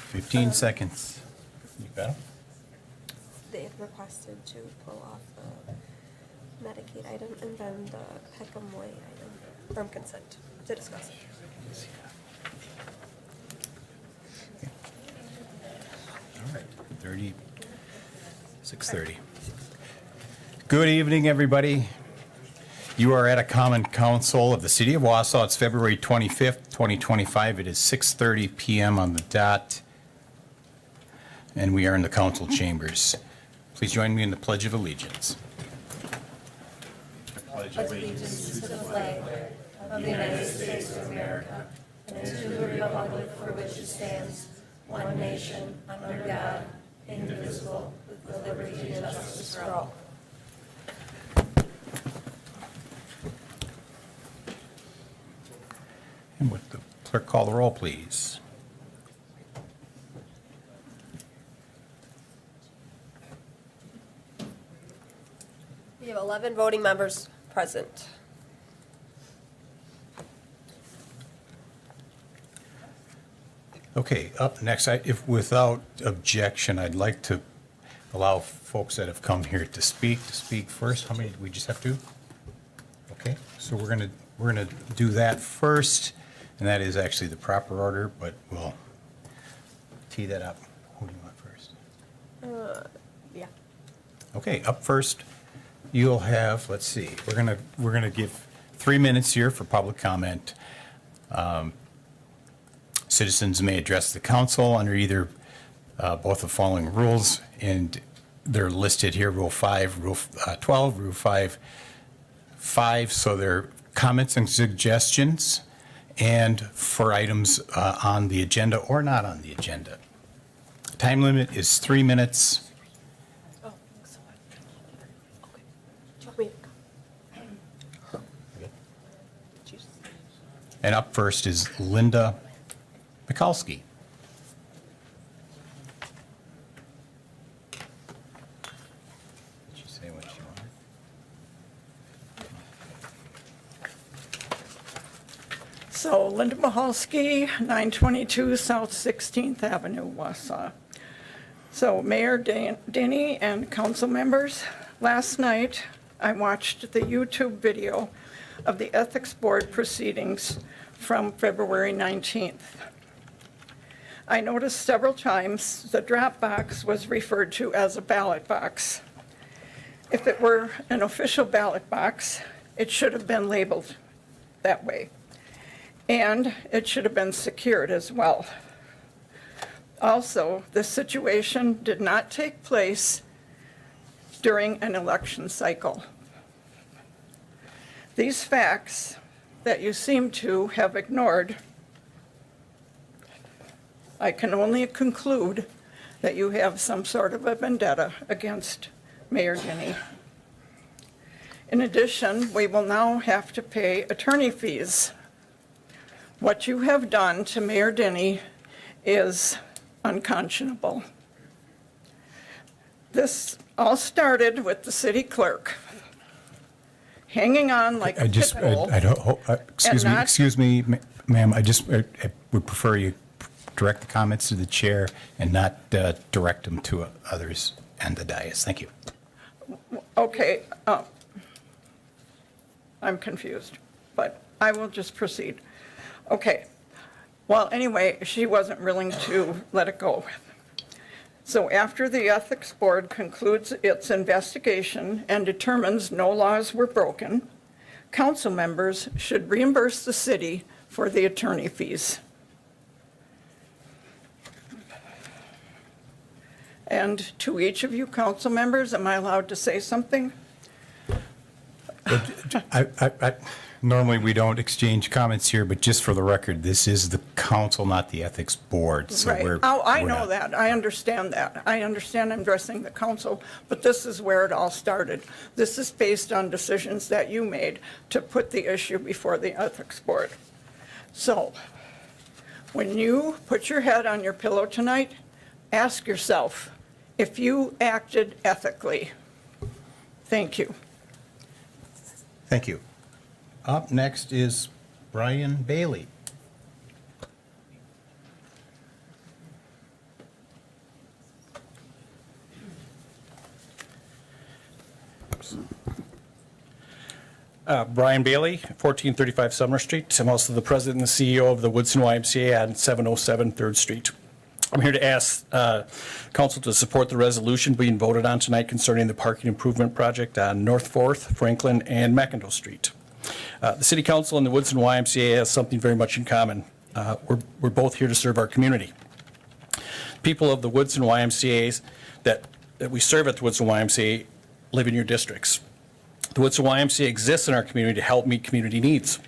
15 seconds. You got it? They've requested to pull off the Medicaid item and then the Peckham Way item from consent to discuss it. All right, 6:30. Good evening, everybody. You are at a common council of the city of Wausau. It's February 25th, 2025. It is 6:30 p.m. on the dot, and we are in the council chambers. Please join me in the Pledge of Allegiance. Pledge allegiance to the flag of the United States of America and to the republic for which it stands, one nation, under God, indivisible, with liberty and justice for all. And would the clerk call the roll, please? We have 11 voting members present. Okay, up next, if without objection, I'd like to allow folks that have come here to speak first. How many, do we just have two? Okay, so we're gonna do that first, and that is actually the proper order, but we'll tee that up. Who do you want first? Yeah. Okay, up first, you'll have, let's see, we're gonna give 3 minutes here for public comment. Citizens may address the council under either both the following rules, and they're listed here, Rule 5, Rule 12, Rule 5, so they're comments and suggestions, and for items on the agenda or not on the agenda. Time limit is 3 minutes. Oh, thanks so much. Okay. Do you want me to go? Choose. And up first is Linda Mikulski. Did she say what she wanted? So Linda Mahalski, 922 South 16th Avenue, Wausau. So Mayor Denny and council members, last night I watched the YouTube video of the Ethics Board proceedings from February 19th. I noticed several times the drop box was referred to as a ballot box. If it were an official ballot box, it should have been labeled that way. And it should have been secured as well. Also, this situation did not take place during an election cycle. These facts that you seem to have ignored, I can only conclude that you have some sort of a vendetta against Mayor Denny. In addition, we will now have to pay attorney fees. What you have done to Mayor Denny is unconscionable. This all started with the city clerk hanging on like a pit bull. Excuse me, ma'am, I would prefer you direct the comments to the chair and not direct them to others and the dais. Thank you. Okay, I'm confused, but I will just proceed. Okay, well, anyway, she wasn't willing to let it go. So after the Ethics Board concludes its investigation and determines no laws were broken, council members should reimburse the city for the attorney fees. And to each of you council members, am I allowed to say something? Normally, we don't exchange comments here, but just for the record, this is the council, not the ethics board. So Right. I know that. I understand that. I understand I'm addressing the council, but this is where it all started. This is based on decisions that you made to put the issue before the ethics board. So when you put your head on your pillow tonight, ask yourself if you acted ethically. Thank you. Thank you. Up next is Brian Bailey. names. Brian Bailey, 1435 Summer Street. I'm also the president and the CEO of the Woodson YMCA on 707 3rd Street. I'm here to ask council to support the resolution being voted on tonight concerning the parking improvement project on North 4th, Franklin, and McIndoe Street. The City Council and the Woodson YMCA has something very much in common. We're both here to serve our community. People of the Woodson YMCAs that we serve at the Woodson YMCA live in your districts. The Woodson YMCA exists in our community to help meet community needs.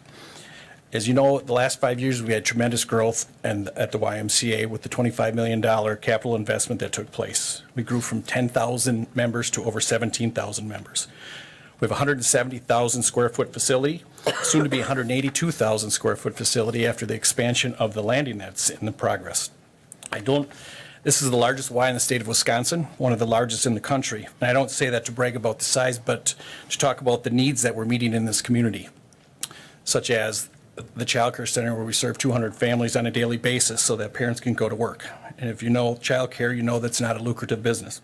As you know, the last 5 years, we had tremendous growth at the YMCA with the $25 million capital investment that took place. We grew from 10,000 members to over 17,000 members. We have a 170,000 square foot facility, soon to be 182,000 square foot facility after the expansion of the landing that's in the progress. This is the largest Y in the state of Wisconsin, one of the largest in the country. And I don't say that to brag about the size, but to talk about the needs that we're meeting in this community, such as the child care center where we serve 200 families on a daily basis so that parents can go to work. And if you know child care, you know that's not a lucrative business.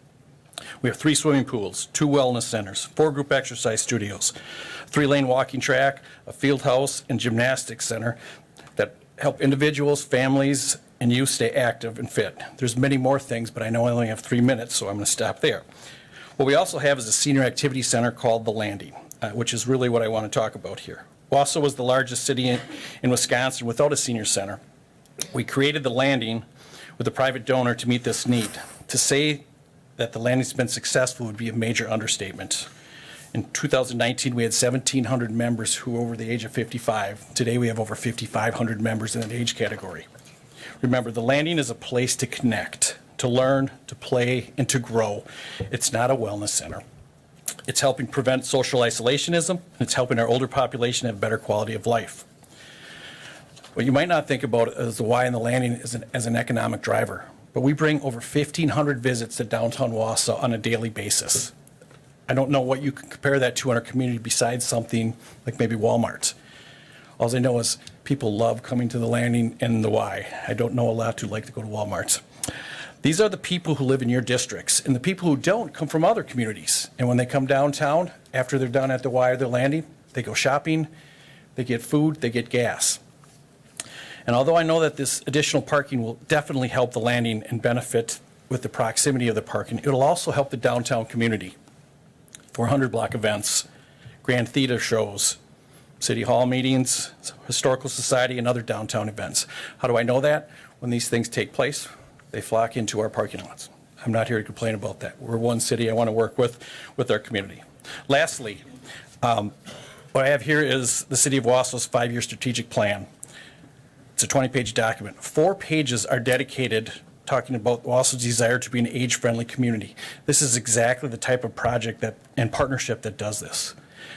We have 3 swimming pools, 2 wellness centers, 4 group exercise studios, 3-lane walking track, a field house, and gymnastics center that help individuals, families, and youth stay active and fit. There's many more things, but I know I only have 3 minutes, so I'm going to stop there. What we also have is a senior activity center called The Landing, which is really what I want to talk about here. Wausau was the largest city in Wisconsin without a senior center. We created The Landing with a private donor to meet this need. To say that The Landing's been successful would be a major understatement. In 2019, we had 1,700 members who were over the age of 55. Today, we have over 5,500 members in that age category. Remember, The Landing is a place to connect, to learn, to play, and to grow. It's not a wellness center. It's helping prevent social isolationism, and it's helping our older population have better quality of life. What you might not think about is the Y in The Landing as an economic driver, but we bring over 1,500 visits to downtown Wausau on a daily basis. I don't know what you can compare that to in our community besides something like maybe Walmart. All I know is people love coming to The Landing and the Y. I don't know a lot who like to go to Walmart. These are the people who live in your districts, and the people who don't come from other communities. And when they come downtown, after they're done at the Y or The Landing, they go shopping, they get food, they get gas. And although I know that this additional parking will definitely help The Landing and benefit with the proximity of the parking, it will also help the downtown community. 400 block events, grand theater shows, city hall meetings, historical society, and other downtown events. How do I know that? When these things take place, they flock into our parking lots. I'm not here to complain about that. We're one city I want to work with our community. Lastly, what I have here is the City of Wausau's 5-year strategic plan. It's a 20-page document. 4 pages are dedicated talking about Wausau's desire to be an age-friendly community. This is exactly the type of project and partnership that does this.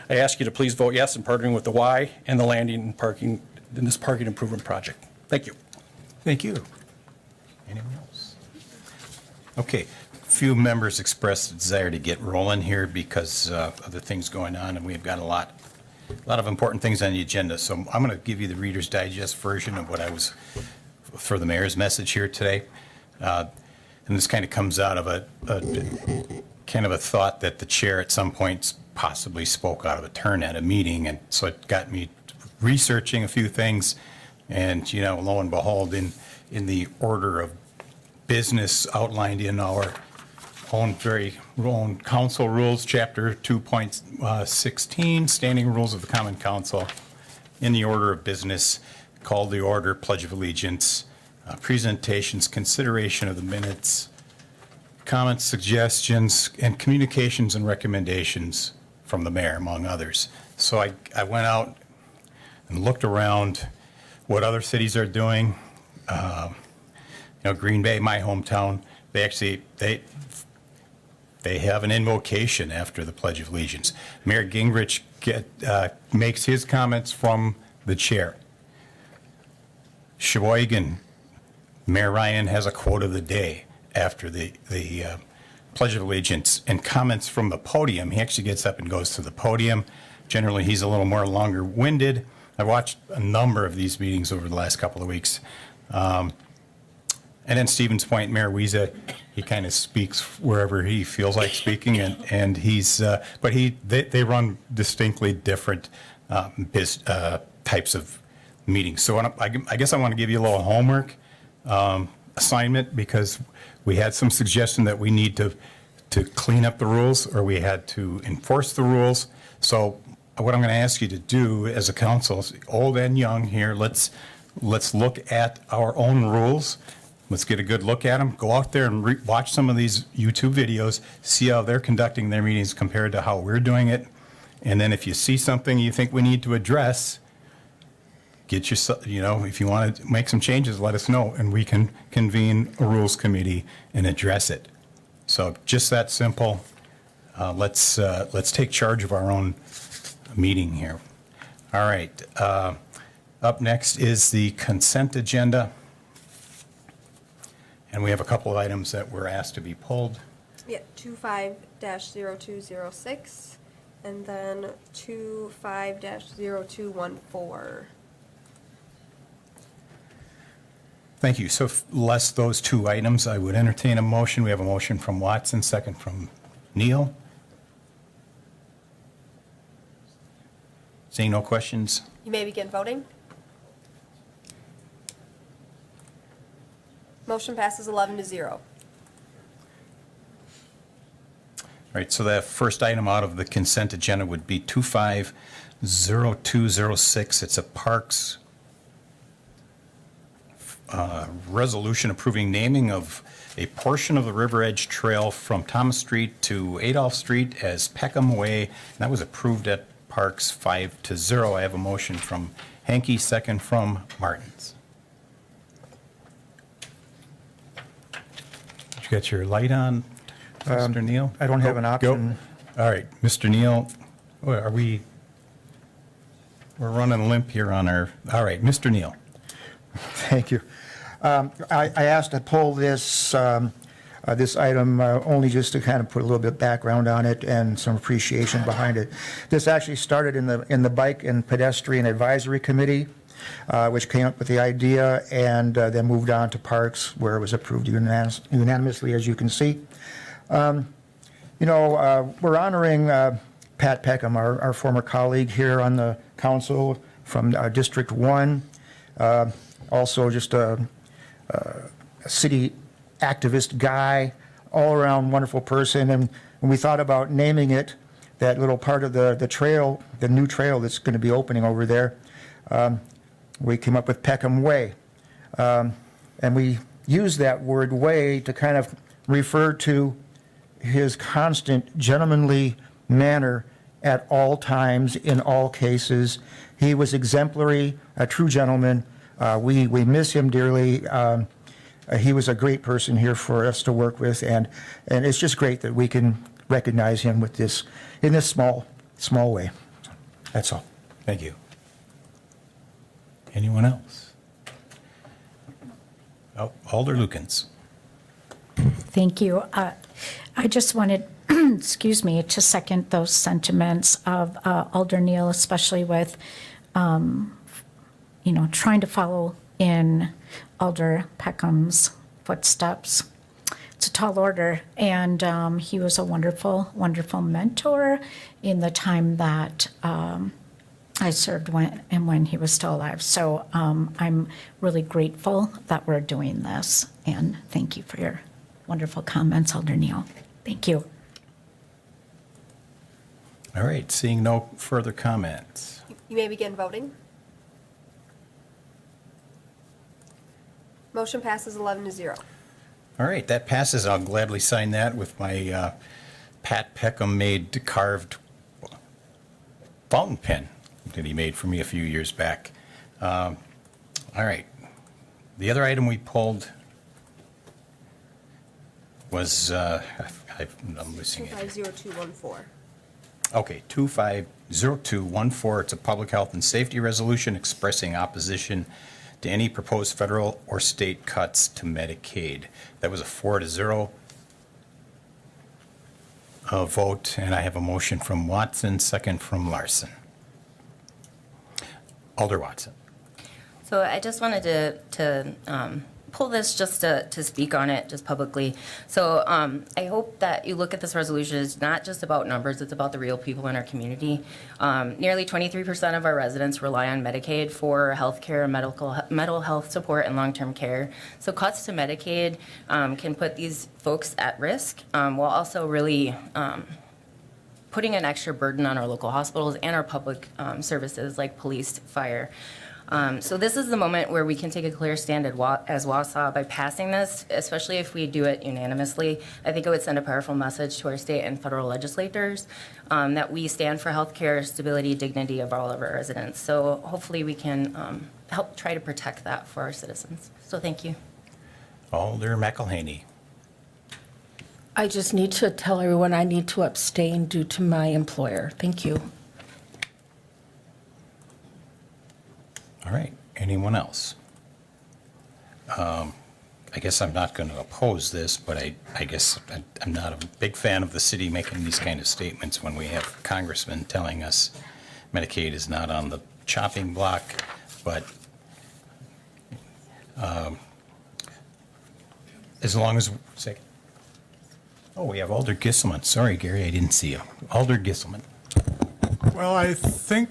I ask you to please vote yes in partnering with the Y and The Landing and parking in this parking improvement project. Thank you. Thank you. Anyone else? Okay, few members expressed a desire to get rolling here because of the things going on, and we've got a lot of important things on the agenda. So I'm going to give you the Reader's Digest version of what I was for the mayor's message here today. And this kind of comes out of a kind of a thought that the chair at some point possibly spoke out of a turn at a meeting, and so it got me researching a few things, and lo and behold, in the order of business outlined in our own council rules, chapter 2.16, standing rules of the common council, in the order of business, called the order, pledge of allegiance, presentations, consideration of the minutes, comments, suggestions, and communications and recommendations from the mayor, among others. So I went out and looked around what other cities are doing. Green Bay, my hometown, they have an invocation after the Pledge of Allegiance. Mayor Gingrich makes his comments from the chair. Sheboygan, Mayor Ryan has a quote of the day after the Pledge of Allegiance and comments from the podium. He actually gets up and goes to the podium. Generally, he's a little more longer-winded. I've watched a number of these meetings over the last couple of weeks. And then Stevens Point, Mayor Wiese, he kind of speaks wherever he feels like speaking, and he's, but they run distinctly different types of meetings. So I guess I want to give you a little homework assignment, because we had some suggestion that we need to clean up the rules, or we had to enforce the rules. So what I'm going to ask you to do as a council, old and young here, let's look at our own rules. Let's get a good look at them. Go out there and watch some of these YouTube videos, see how they're conducting their meetings compared to how we're doing it. And then if you see something you think we need to address, get your, if you want to make some changes, let us know, and we can convene a rules committee and address it. So just that simple. Let's take charge of our own meeting here. All right. Up next is the consent agenda. And we have a couple of items that were asked to be pulled. Yeah, 25-0206, and then 25-0214. Thank you. So less those two items, I would entertain a motion. We have a motion from Watson, second from Neal. Seeing no questions? You may begin voting. Motion passes 11-0. All right, so the first item out of the consent agenda would be 250206. It's a Parks resolution approving naming of a portion of the River Edge Trail from Thomas Street to Adolph Street as Peckham Way. And that was approved at Parks 5-0. I have a motion from Hanky, second from Martins. You got your light on, Mr. Neal? I don't have an option. Go. All right, Mr. Neal, we're running limp here on our, all right, Mr. Neal. Thank you. I asked to pull this item only just to kind of put a little bit of background on it and some appreciation behind it. This actually started in the Bike and Pedestrian Advisory Committee, which came up with the idea, and then moved on to Parks, where it was approved unanimously, as you can see. We're honoring Pat Peckham, our former colleague here on the council from District 1. Also just a city activist guy, all-around wonderful person. And when we thought about naming it, that little part of the trail, the new trail that's going to be opening over there, we came up with Peckham Way. And we used that word way to kind of refer to his constant gentlemanly manner at all times, in all cases. He was exemplary, a true gentleman. We miss him dearly. He was a great person here for us to work with, and it's just great that we can recognize him with this, in this small way. That's all. Thank you. Anyone else? Oh, Alder Lukens. Thank you. I just wanted, excuse me, to second those sentiments of Alder Neal, especially with, trying to follow in Alder Peckham's footsteps. It's a tall order, and he was a wonderful, wonderful mentor in the time that I served when he was still alive. So I'm really grateful that we're doing this, and thank you for your wonderful comments, Alder Neal. Thank you. All right, seeing no further comments. You may begin voting. Motion passes 11-0. All right, that passes. I'll gladly sign that with my Pat Peckham made carved fountain pen that he made for me a few years back. All right. The other item we pulled was, I'm missing it. 250214. Okay, 250214. It's a public health and safety resolution expressing opposition to any proposed federal or state cuts to Medicaid. That was a 4-0 vote, and I have a motion from Watson, second from Larson. Alder Watson. So I just wanted to pull this just to speak on it just publicly. So I hope that you look at this resolution as not just about numbers, it's about the real people in our community. Nearly 23% of our residents rely on Medicaid for healthcare, mental health support, and long-term care. So cuts to Medicaid can put these folks at risk while also really putting an extra burden on our local hospitals and our public services like police, fire. So this is the moment where we can take a clear stand as Wausau by passing this, especially if we do it unanimously. I think it would send a powerful message to our state and federal legislators that we stand for healthcare, stability, dignity of all of our residents. So hopefully we can help try to protect that for our citizens. So thank you. Alder McElhaney. I just need to tell everyone I need to abstain due to my employer. Thank you. All right, anyone else? I guess I'm not going to oppose this, but I guess I'm not a big fan of the city making these kind of statements when we have congressmen telling us Medicaid is not on the chopping block, but as long as, oh, we have Alder Gisselman. Sorry, Gary, I didn't see you. Alder Gisselman. Well, I think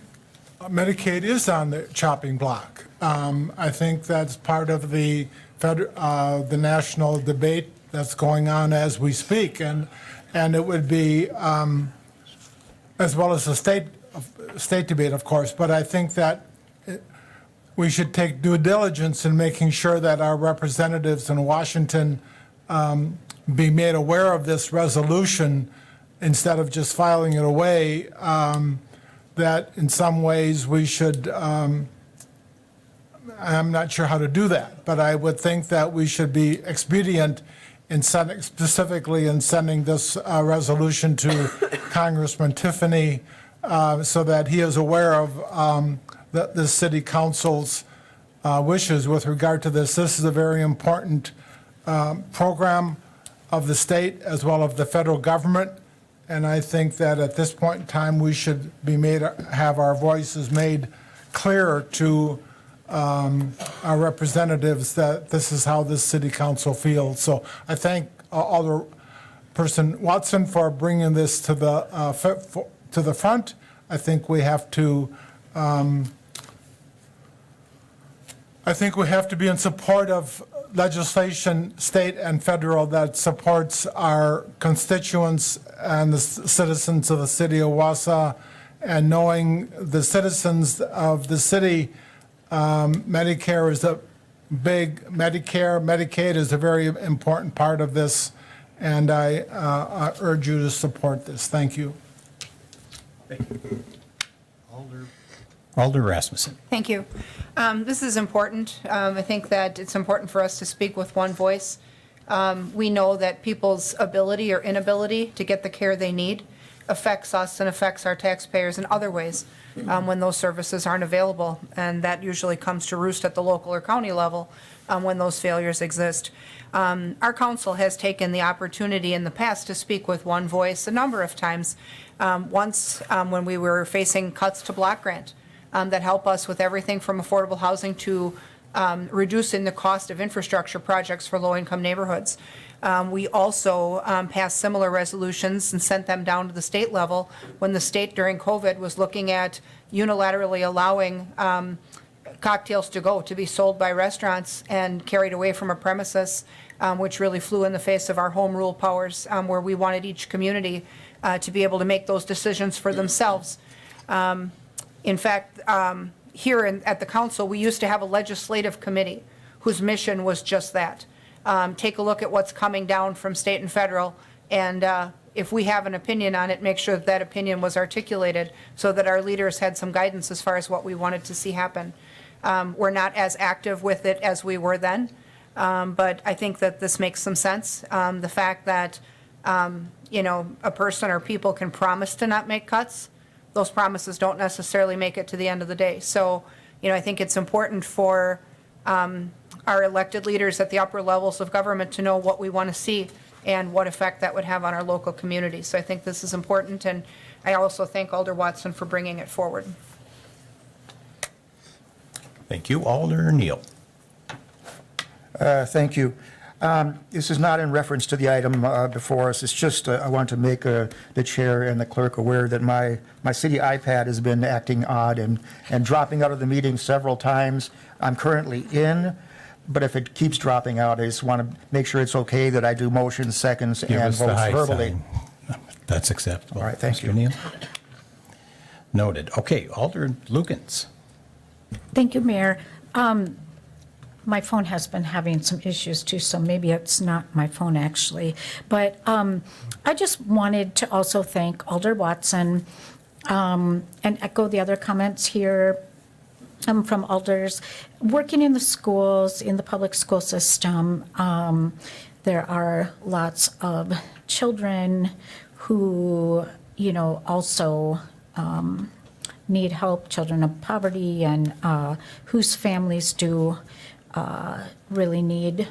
Medicaid is on the chopping block. I think that's part of the national debate that's going on as we speak, and it would be as well as the state debate, of course. But I think that we should take due diligence in making sure that our representatives in Washington be made aware of this resolution instead of just filing it away. That in some ways we should, I'm not sure how to do that, but I would think that we should be expedient in sending, specifically in sending this resolution to Congressman Tiffany so that he is aware of the city council's wishes with regard to this. This is a very important program of the state as well as the federal government. And I think that at this point in time, we should have our voices made clearer to our representatives that this is how this city council feels. So I thank Alderperson Watson for bringing this to the front. I think we have to. I think we have to be in support of legislation, state and federal, that supports our constituents and the citizens of the city of Wausau. And knowing the citizens of the city, Medicare is a big, Medicaid is a very important part of this. And I urge you to support this. Thank you. Alder Rasmussen. Thank you. This is important. I think that it's important for us to speak with one voice. We know that people's ability or inability to get the care they need affects us and affects our taxpayers in other ways when those services aren't available. And that usually comes to roost at the local or county level when those failures exist. Our council has taken the opportunity in the past to speak with one voice a number of times. Once when we were facing cuts to block grant that help us with everything from affordable housing to reducing the cost of infrastructure projects for low-income neighborhoods. We also passed similar resolutions and sent them down to the state level when the state during COVID was looking at unilaterally allowing cocktails to go to be sold by restaurants and carried away from a premises, which really flew in the face of our home rule powers, where we wanted each community to be able to make those decisions for themselves. In fact, here at the council, we used to have a legislative committee whose mission was just that. Take a look at what's coming down from state and federal, and if we have an opinion on it, make sure that that opinion was articulated so that our leaders had some guidance as far as what we wanted to see happen. We're not as active with it as we were then, but I think that this makes some sense. The fact that, a person or people can promise to not make cuts, those promises don't necessarily make it to the end of the day. So, I think it's important for our elected leaders at the upper levels of government to know what we want to see and what effect that would have on our local communities. So I think this is important, and I also thank Alder Watson for bringing it forward. Thank you. Alder Neal. Thank you. This is not in reference to the item before us. It's just I want to make the chair and the clerk aware that my city iPad has been acting odd and dropping out of the meeting several times. I'm currently in, but if it keeps dropping out, I just want to make sure it's okay that I do motions, seconds, Give and us the votes high verbally. sign. That's acceptable. All right, thank you. Mr. Neal? Noted. Okay, Alder Lukens. Thank you, Mayor. My phone has been having some issues too, so maybe it's not my phone actually. But I just wanted to also thank Alder Watson and echo the other comments here from alders. Working in the schools, in the public school system, there are lots of children who, also need help, children of poverty, and whose families do really need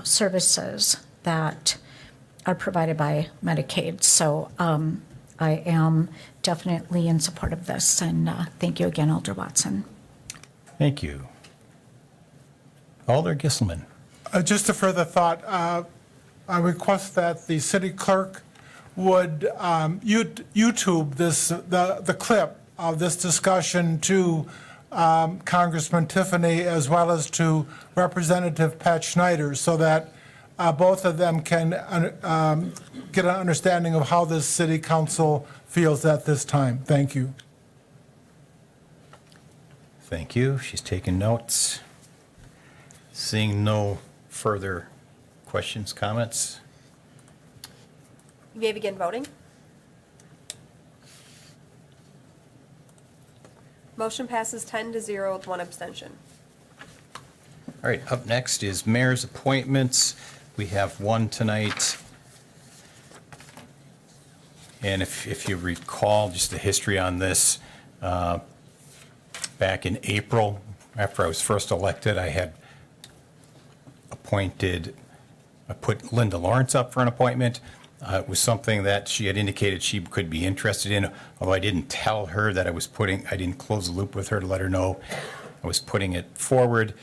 services that are provided by Medicaid. So I am definitely in support of this, and thank you again, Alder Watson. Thank you. Alder Gisselman. Just a further thought, I request that the city clerk would YouTube the clip of this discussion to Congressman Tiffany as well as to Representative Pat Schneider so that both of them can get an understanding of how this city council feels at this time. Thank you. Thank you. She's taking notes. Seeing no further questions, comments? You may begin voting. Motion passes 10-0 with one abstention. All right, up next is mayor's appointments. We have one tonight. And if you recall just the history on this, back in April, after I was first elected, I had I put Linda Lawrence up for an appointment. It was something that she had indicated she could be interested in, although I didn't tell her that I didn't close the loop with her to let her know I was putting it forward.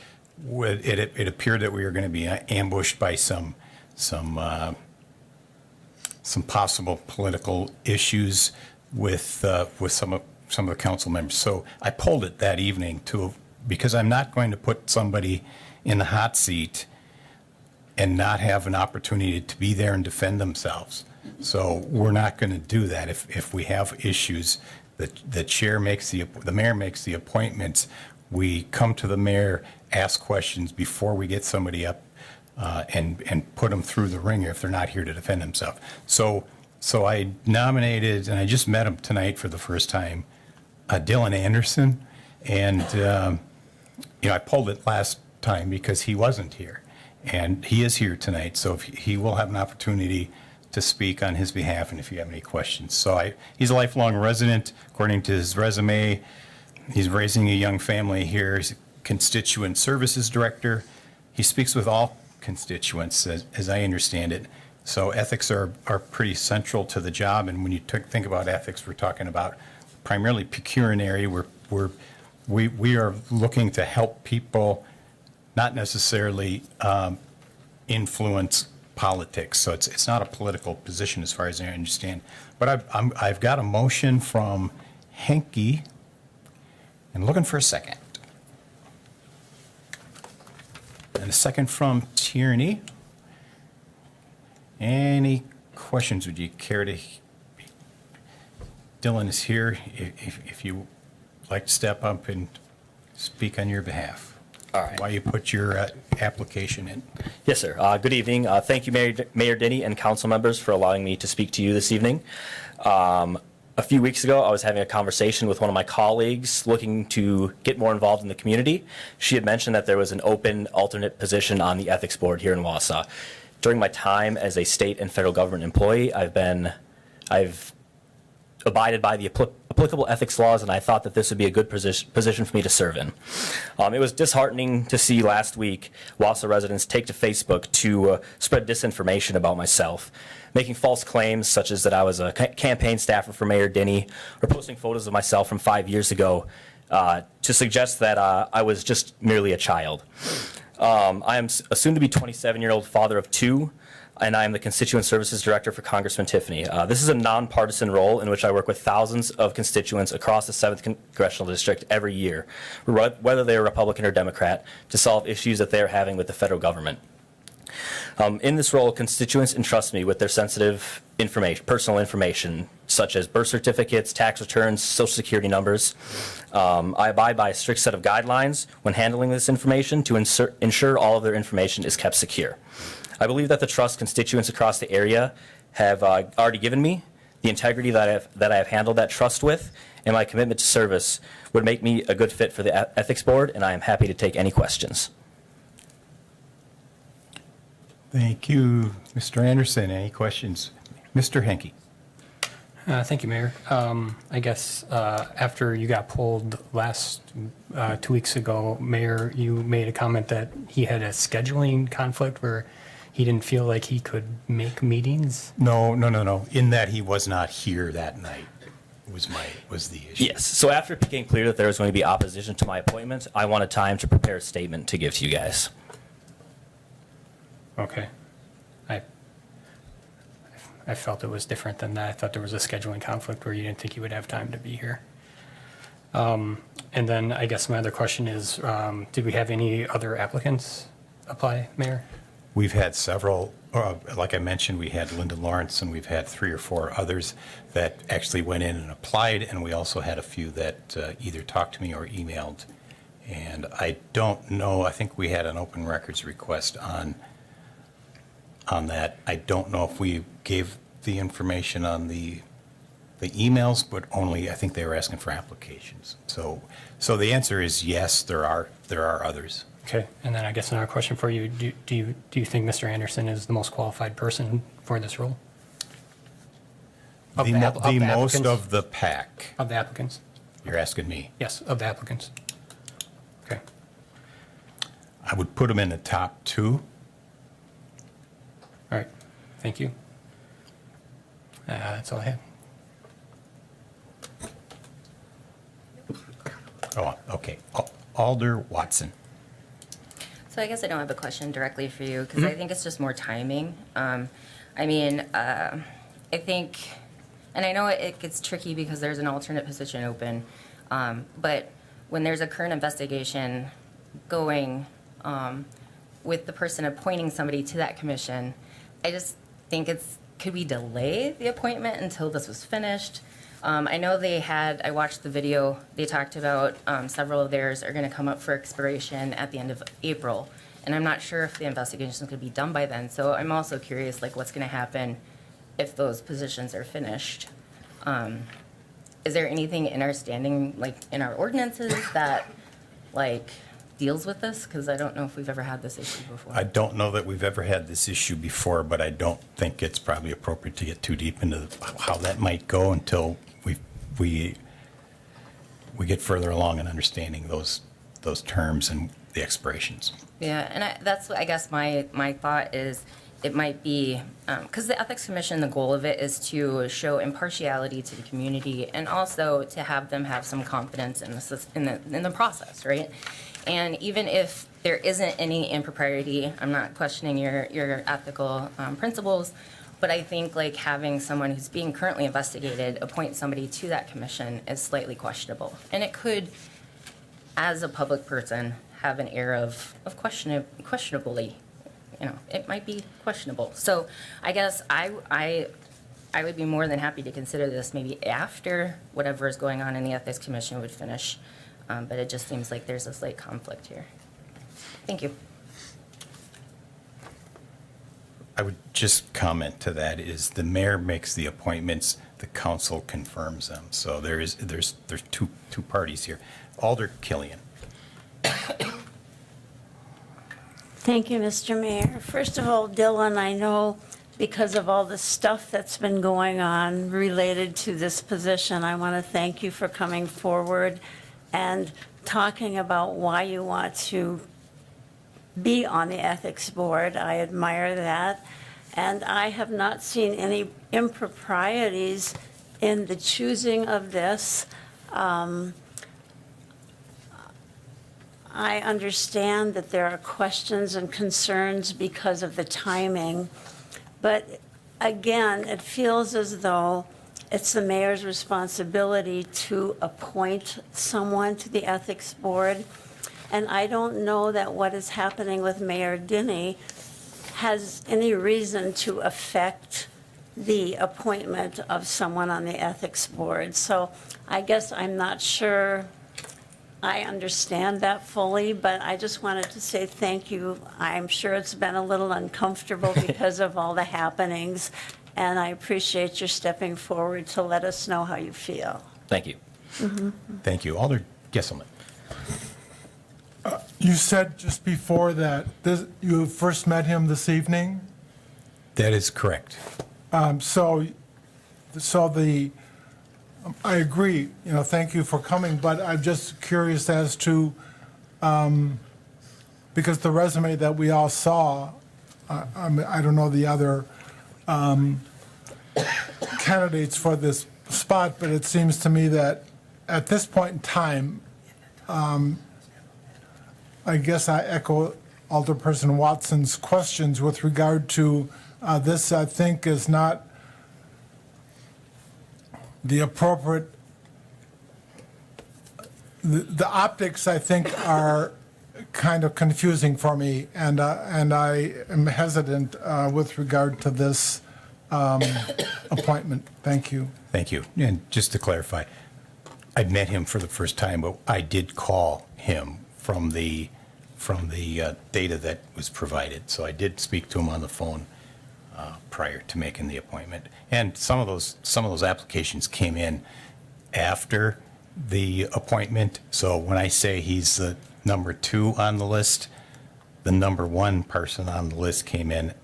It appeared that we were going to be ambushed by some possible political issues with some of the council members. So I pulled it that evening because I'm not going to put somebody in the hot seat and not have an opportunity to be there and defend themselves. So we're not going to do that. If we have issues, the mayor makes the appointments. We come to the mayor, ask questions before we get somebody up and put them through the ringer if they're not here to defend themselves. So I nominated, and I just met him tonight for the first time, Dylan Anderson, and I pulled it last time because he wasn't here. And he is here tonight, so he will have an opportunity to speak on his behalf, and if you have any questions. So he's a lifelong resident, according to his resume. He's raising a young family here. He's a constituent services director. He speaks with all constituents, as I understand it. So ethics are pretty central to the job, and when you think about ethics, we're talking about primarily pecuniary. We are looking to help people, not necessarily influence politics. So it's not a political position as far as I understand. But I've got a motion from Henke, and looking for a second. And a second from Tierney. Any questions? Would you care to? Dylan is here. If you like to step up and speak on your behalf. All right. Why you put your application in. Yes, sir. Good evening. Thank you, Mayor Denny and council members, for allowing me to speak to you this evening. A few weeks ago, I was having a conversation with one of my colleagues looking to get more involved in the community. She had mentioned that there was an open alternate position on the ethics board here in Wausau. During my time as a state and federal government employee, I've abided by the applicable ethics laws, and I thought that this would be a good position for me to serve in. It was disheartening to see last week Wausau residents take to Facebook to spread disinformation about myself, making false claims such as that I was a campaign staffer for Mayor Denny, or posting photos of myself from 5 years ago to suggest that I was just merely a child. I am a soon-to-be 27-year-old father of two, and I am the Constituent Services Director for Congressman Tiffany. This is a nonpartisan role in which I work with thousands of constituents across the 7th Congressional District every year, whether they are Republican or Democrat, to solve issues that they are having with the federal government. In this role, constituents entrust me with their sensitive information, personal information, such as birth certificates, tax returns, social security numbers. I abide by a strict set of guidelines when handling this information to ensure all of their information is kept secure. I believe that the trust constituents across the area have already given me, the integrity that I have handled that trust with, and my commitment to service would make me a good fit for the Ethics Board, and I am happy to take any questions. Thank you, Mr. Anderson. Any questions? Mr. Henke. Thank you, Mayor. I guess after you got pulled last 2 weeks ago, Mayor, you made a comment that he had a scheduling conflict where he didn't feel like he could make meetings. No. In that he was not here that night was the issue. Yes. So after it became clear that there was going to be opposition to my appointment, I wanted time to prepare a statement to give to you guys. Okay. I felt it was different than that. I thought there was a scheduling conflict where you didn't think you would have time to be here. And then I guess my other question is, did we have any other applicants apply, Mayor? We've had several, like I mentioned, we had Linda Lawrence, and we've had 3 or 4 others that actually went in and applied, and we also had a few that either talked to me or emailed. And I don't know, I think we had an open records request on that. I don't know if we gave the information on the emails, but only, I think they were asking for applications. So the answer is yes, there are others. Okay, and then I guess another question for you. Do you think Mr. Anderson is the most qualified person for this role? The most of the pack. Of the applicants? You're asking me? Yes, of the applicants. Okay. I would put him in the top 2. All right, thank you. That's all I have. Oh, okay. Alder Watson. So I guess I don't have a question directly for you because I think it's just more timing. I think, and I know it gets tricky because there's an alternate position open, but when there's a current investigation going with the person appointing somebody to that commission, I just think could we delay the appointment until this was finished? I know I watched the video, they talked about several of theirs are going to come up for expiration at the end of April. And I'm not sure if the investigation is going to be done by then. So I'm also curious, what's going to happen if those positions are finished? Is there anything in our standing, in our ordinances that, deals with this? Because I don't know if we've ever had this issue before. I don't know that we've ever had this issue before, but I don't think it's probably appropriate to get too deep into how that might go until we get further along in understanding those terms and the expirations. Yeah, and that's what I guess my thought is. It might be because the Ethics Commission, the goal of it is to show impartiality to the community and also to have them have some confidence in the process, right? And even if there isn't any impropriety, I'm not questioning your ethical principles, but I think having someone who's being currently investigated appoint somebody to that commission is slightly questionable, and it could, as a public person, have an air of questionably. It might be questionable. So I guess I would be more than happy to consider this maybe after whatever is going on in the Ethics Commission would finish. But it just seems like there's a slight conflict here. Thank you. I would just comment to that is the mayor makes the appointments, the council confirms them. So there's two parties here. Alder Killian. Thank you, Mr. Mayor. First of all, Dylan, I know because of all the stuff that's been going on related to this position, I want to thank you for coming forward and talking about why you want to be on the Ethics Board. I admire that. And I have not seen any improprieties in the choosing of this. I understand that there are questions and concerns because of the timing, but again, it feels as though it's the mayor's responsibility to appoint someone to the ethics board. And I don't know that what is happening with Mayor Denny has any reason to affect the appointment of someone on the ethics board. So I guess I'm not sure I understand that fully, but I just wanted to say thank you. I'm sure it's been a little uncomfortable because of all the happenings, and I appreciate your stepping forward to let us know how you feel. Thank you. Thank you. Alder Gesselman. You said just before that you first met him this evening? That is correct. So I agree, thank you for coming, but I'm just curious as to, because the resume that we all saw, I don't know the other candidates for this spot, but it seems to me that at this point in time, I guess I echo Alderperson Watson's questions with regard to this, I think, is not the appropriate, the optics, I think, are kind of confusing for me, and I am hesitant with regard to this appointment. Thank you. Thank you. And just to clarify, I met him for the first time, but I did call him from the data that was provided. So I did speak to him on the phone prior to making the appointment. And some of those applications came in after the appointment. So when I say he's the number 2 on the list, the number 1 person on the list came in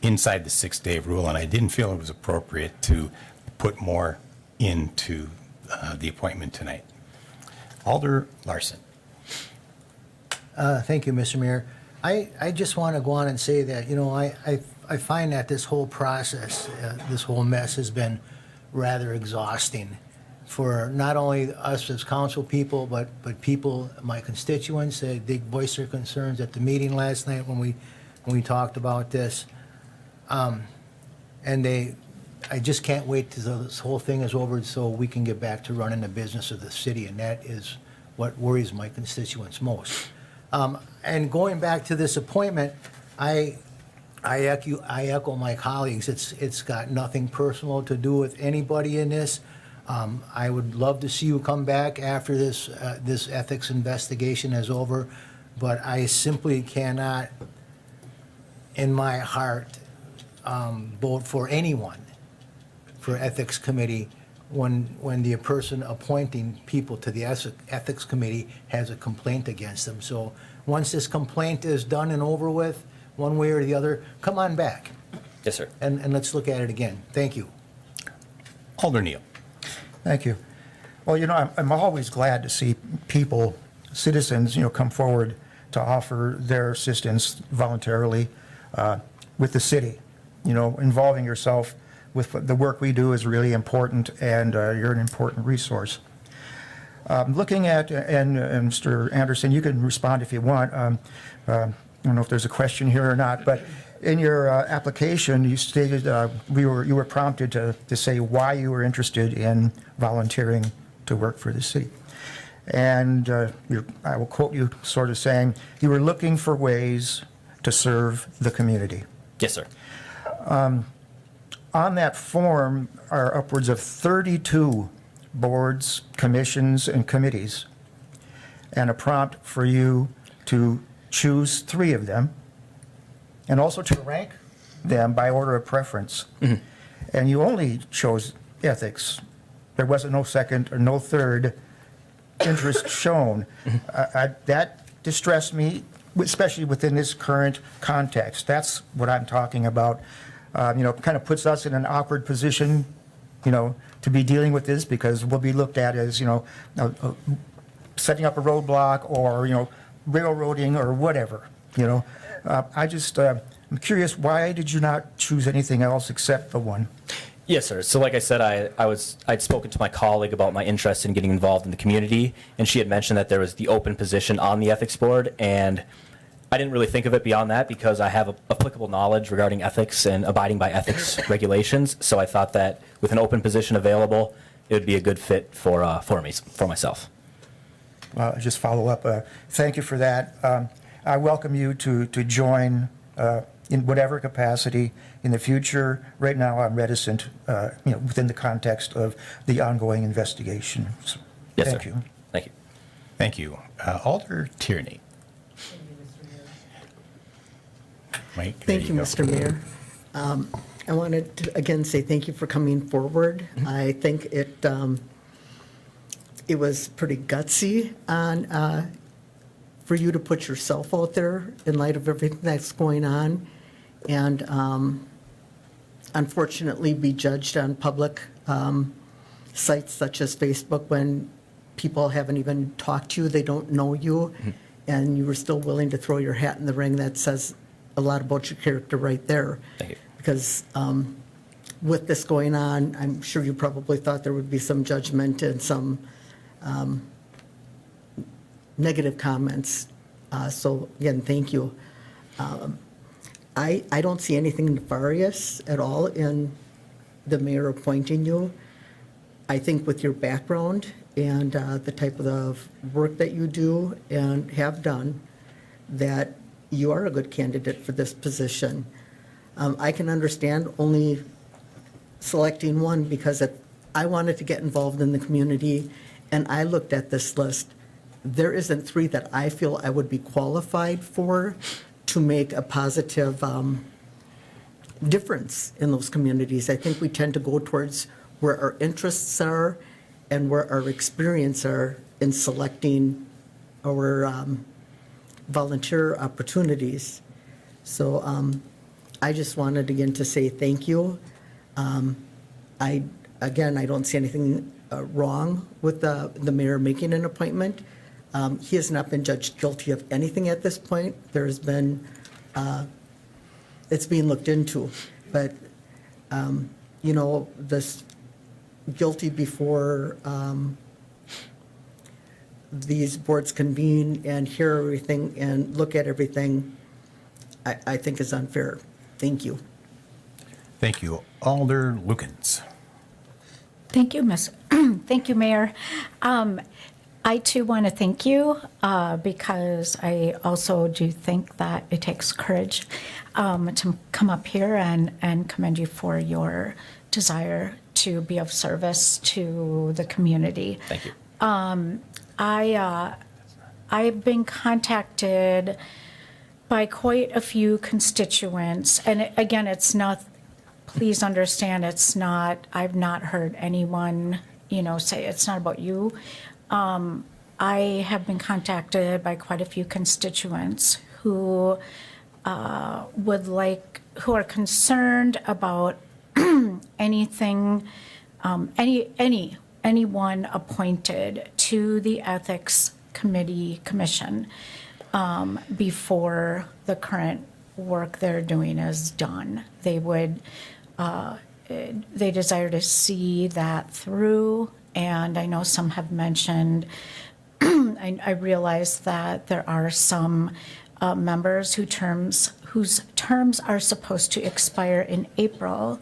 inside the 6-day rule, and I didn't feel it was appropriate to put more into the appointment tonight. Alder Larson. Thank you, Mr. Mayor. I just want to go on and say that, I find that this whole process, this whole mess has been rather exhausting for not only us as council people, but people, my constituents. They voiced their concerns at the meeting last night when we talked about this. And I just can't wait till this whole thing is over so we can get back to running the business of the city, and that is what worries my constituents most. And going back to this appointment, I echo my colleagues. It's got nothing personal to do with anybody in this. I would love to see you come back after this ethics investigation is over, but I simply cannot, in my heart, vote for anyone for ethics committee when the person appointing people to the ethics committee has a complaint against them. So once this complaint is done and over with, one way or the other, come on back. Yes, sir. And let's look at it again. Thank you. Alder Neal. Thank you. Well, I'm always glad to see people, citizens, come forward to offer their assistance voluntarily with the city. Involving yourself with the work we do is really important, and you're an important resource. Looking at, and Mr. Anderson, you can respond if you want. I don't know if there's a question here or not, but in your application, you stated you were prompted to say why you were interested in volunteering to work for the city. And I will quote you sort of saying, you were looking for ways to serve the community. Yes, sir. On that form are upwards of 32 boards, commissions, and committees, and a prompt for you to choose 3 of them, and also to rank them by order of preference. Mm-hmm. And you only chose ethics. There wasn't no second or no third interest shown. That distressed me, especially within this current context. That's what I'm talking about. Kind of puts us in an awkward position, to be dealing with this, because we'll be looked at as, setting up a roadblock or, railroading or whatever, I'm curious, why did you not choose anything else except the one? Yes, sir. So like I said, I'd spoken to my colleague about my interest in getting involved in the community, and she had mentioned that there was the open position on the ethics board, and I didn't really think of it beyond that because I have applicable knowledge regarding ethics and abiding by ethics regulations. So I thought that with an open position available, it would be a good fit for myself. Just follow up. Thank you for that. I welcome you to join in whatever capacity in the future. Right now, I'm reticent, within the context of the ongoing investigation. So, Yes, thank sir. you. Thank you. Thank you. Alder Tierney. Mike, there Thank you, go. Mr. Mayor. I wanted to again say thank you for coming forward. I think it was pretty gutsy for you to put yourself out there in light of everything that's going on, and unfortunately be judged on public sites such as Facebook when people haven't even talked to you, they don't know you, and you were still willing to throw your hat in the ring. That says a lot about your character right there. Thank you. Because with this going on, I'm sure you probably thought there would be some judgment and some negative comments. So again, thank you. I don't see anything nefarious at all in the mayor appointing you. I think with your background and the type of work that you do and have done, that you are a good candidate for this position. I can understand only selecting one because I wanted to get involved in the community, and I looked at this list. There isn't three that I feel I would be qualified for to make a positive difference in those communities. I think we tend to go towards where our interests are and where our experience are in selecting our volunteer opportunities. So I just wanted again to say thank you. I don't see anything wrong with the mayor making an appointment. He has not been judged guilty of anything at this point. There's been, it's being looked into, but this guilty before these boards convene and hear everything and look at everything, I think is unfair. Thank you. Thank you. Alder Lukens. Thank you, Thank you, Mayor. I too want to thank you because I also do think that it takes courage to come up here and commend you for your desire to be of service to the community. Thank you. I've been contacted by quite a few constituents, and again, it's not, please understand, it's not, I've not heard anyone, say it's not about you. I have been contacted by quite a few constituents who who are concerned about anything, anyone appointed to the Ethics Commission before the current work they're doing is done. They desire to see that through, and I know some have mentioned, I realize that there are some members whose terms are supposed to expire in April.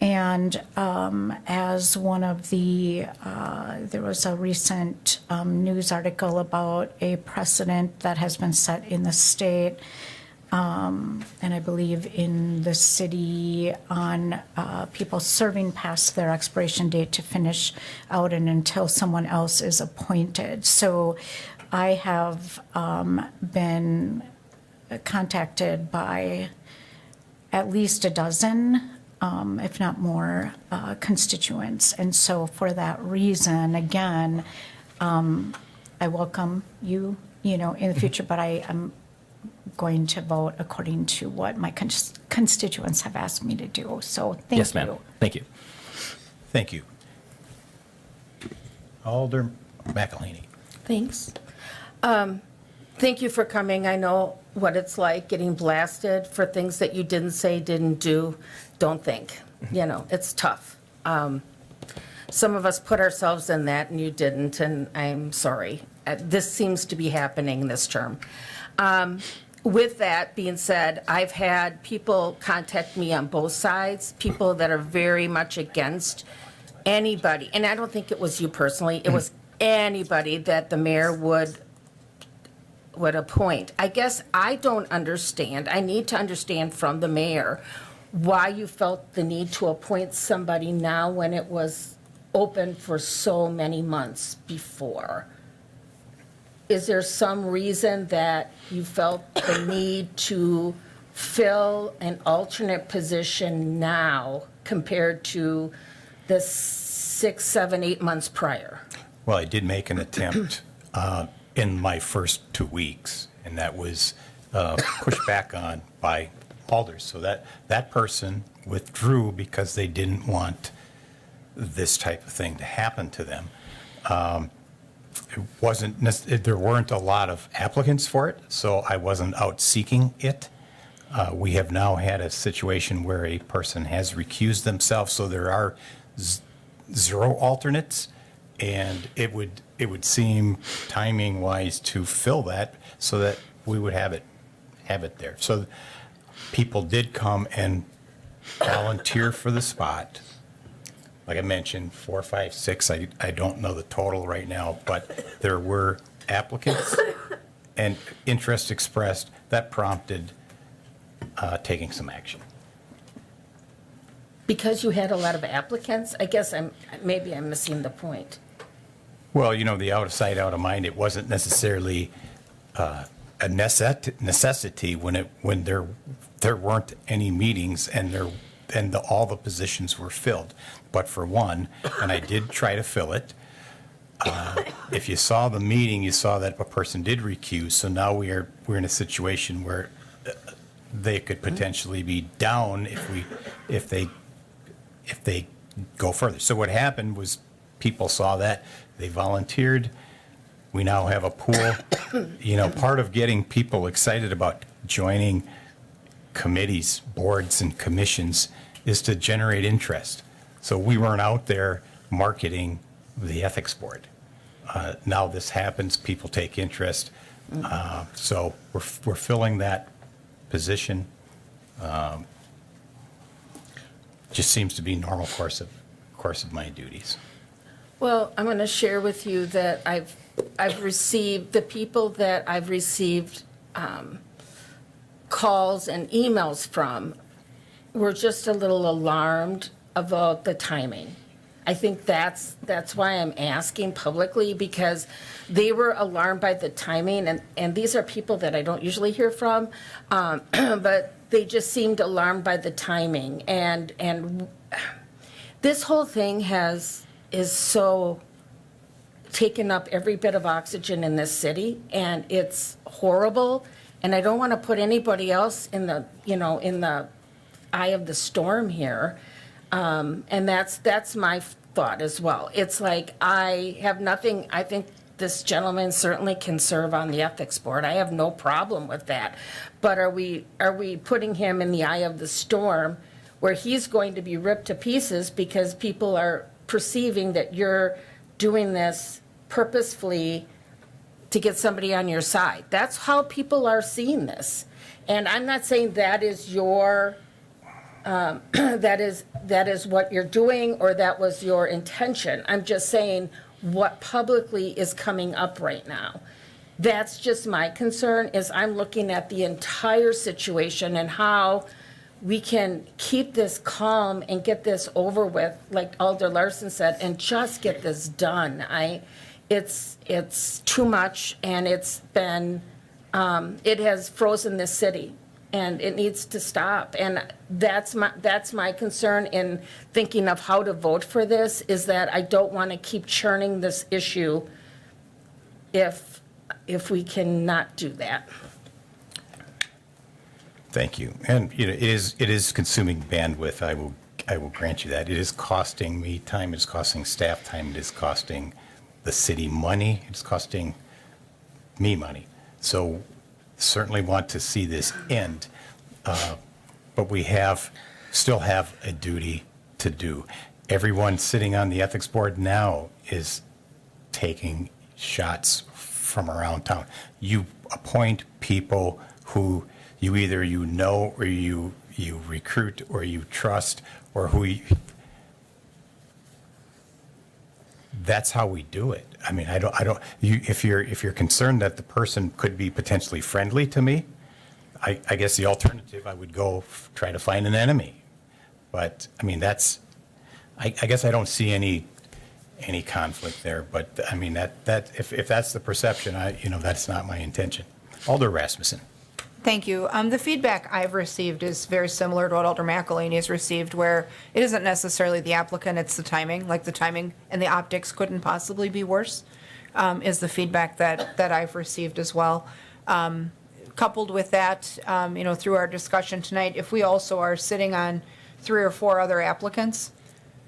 And as one of there was a recent news article about a precedent that has been set in the state, and I believe in the city, on people serving past their expiration date to finish out and until someone else is appointed. So I have been contacted by at least a dozen, if not more, constituents. And so for that reason, again, I welcome you, in the future, but I am going to vote according to what my constituents have asked me to do. So thank you. Yes, ma'am. Thank you. Thank you. Alder McElhaney. Thanks. Thank you for coming. I know what it's like getting blasted for things that you didn't say, didn't do. don't think. You know, it's tough. Some of us put ourselves in that, and you didn't, and I'm sorry. This seems to be happening this term. With that being said, I've had people contact me on both sides, people that are very much against anybody, and I don't think it was you personally, it was anybody that the mayor would appoint. I guess I don't understand, I need to understand from the mayor why you felt the need to appoint somebody now when it was open for so many months before. Is there some reason that you felt the need to fill an alternate position now compared to the 6, 7, 8 months prior? Well, I did make an attempt in my first 2 weeks, and that was pushed back on by alders. So that person withdrew because they didn't want this type of thing to happen to them. It wasn't, there weren't a lot of applicants for it, so I wasn't out seeking it. We have now had a situation where a person has recused themselves, so there are 0 alternates, and it would seem timing wise to fill that so that we would have it there. So people did come and volunteer for the spot. Like I mentioned, 4, 5, 6, I don't know the total right now, but there were applicants and interest expressed that prompted taking some action. Because you had a lot of applicants? I guess maybe I'm missing the point. Well, you know, the out of sight, out of mind, it wasn't necessarily a necessity when there weren't any meetings and all the positions were filled. But for one, and I did try to fill it, if you saw the meeting, you saw that a person did recuse. So now we're in a situation where they could potentially be down if they go further. So what happened was people saw that, they volunteered. We now have a pool. You know, part of getting people excited about joining committees, boards, and commissions is to generate interest. So we weren't out there marketing the ethics board. Now this happens, people take interest. So we're filling that position. Just seems to be normal course of my duties. Well, I'm going to share with you that I've received, the people that I've received calls and emails from were just a little alarmed about the timing. I think that's why I'm asking publicly, because they were alarmed by the timing, and these are people that I don't usually hear from, but they just seemed alarmed by the timing. And this whole thing is so taken up every bit of oxygen in this city, and it's horrible. And I don't want to put anybody else in the eye of the storm here. And that's my thought as well. It's like, I have nothing, I think this gentleman certainly can serve on the ethics board. I have no problem with that. But are we putting him in the eye of the storm where he's going to be ripped to pieces because people are perceiving that you're doing this purposefully to get somebody on your side? That's how people are seeing this. And I'm not saying that is your that is what you're doing or that was your intention. I'm just saying what publicly is coming up right now. That's just my concern, is I'm looking at the entire situation and how we can keep this calm and get this over with, like Alder Larson said, and just get this done. It's too much, and it's been, it has frozen this city. And it needs to stop. And that's my concern in thinking of how to vote for this, is that I don't want to keep churning this issue if we cannot do that. Thank you. And you know, it is consuming bandwidth. I will grant you that. It is costing me time. It's costing staff time. It is costing the city money. It's costing me money. So certainly want to see this end, but we have still have a duty to do. Everyone sitting on the ethics board now is taking shots from around town. You appoint people who you either or you recruit or you trust or that's how we do it. I mean, if you're concerned that the person could be potentially friendly to me, I guess the alternative, I would go try to find an enemy. But I mean, I guess I don't see any conflict there. But I mean, if that's the perception, that's not my intention. Alder Rasmussen. Thank you. The feedback I've received is very similar to what Alder McElhaney has received, where it isn't necessarily the applicant, it's the timing. Like the timing and the optics couldn't possibly be worse, is the feedback that I've received as well. Coupled with that, through our discussion tonight, if we also are sitting on 3 or 4 other applicants,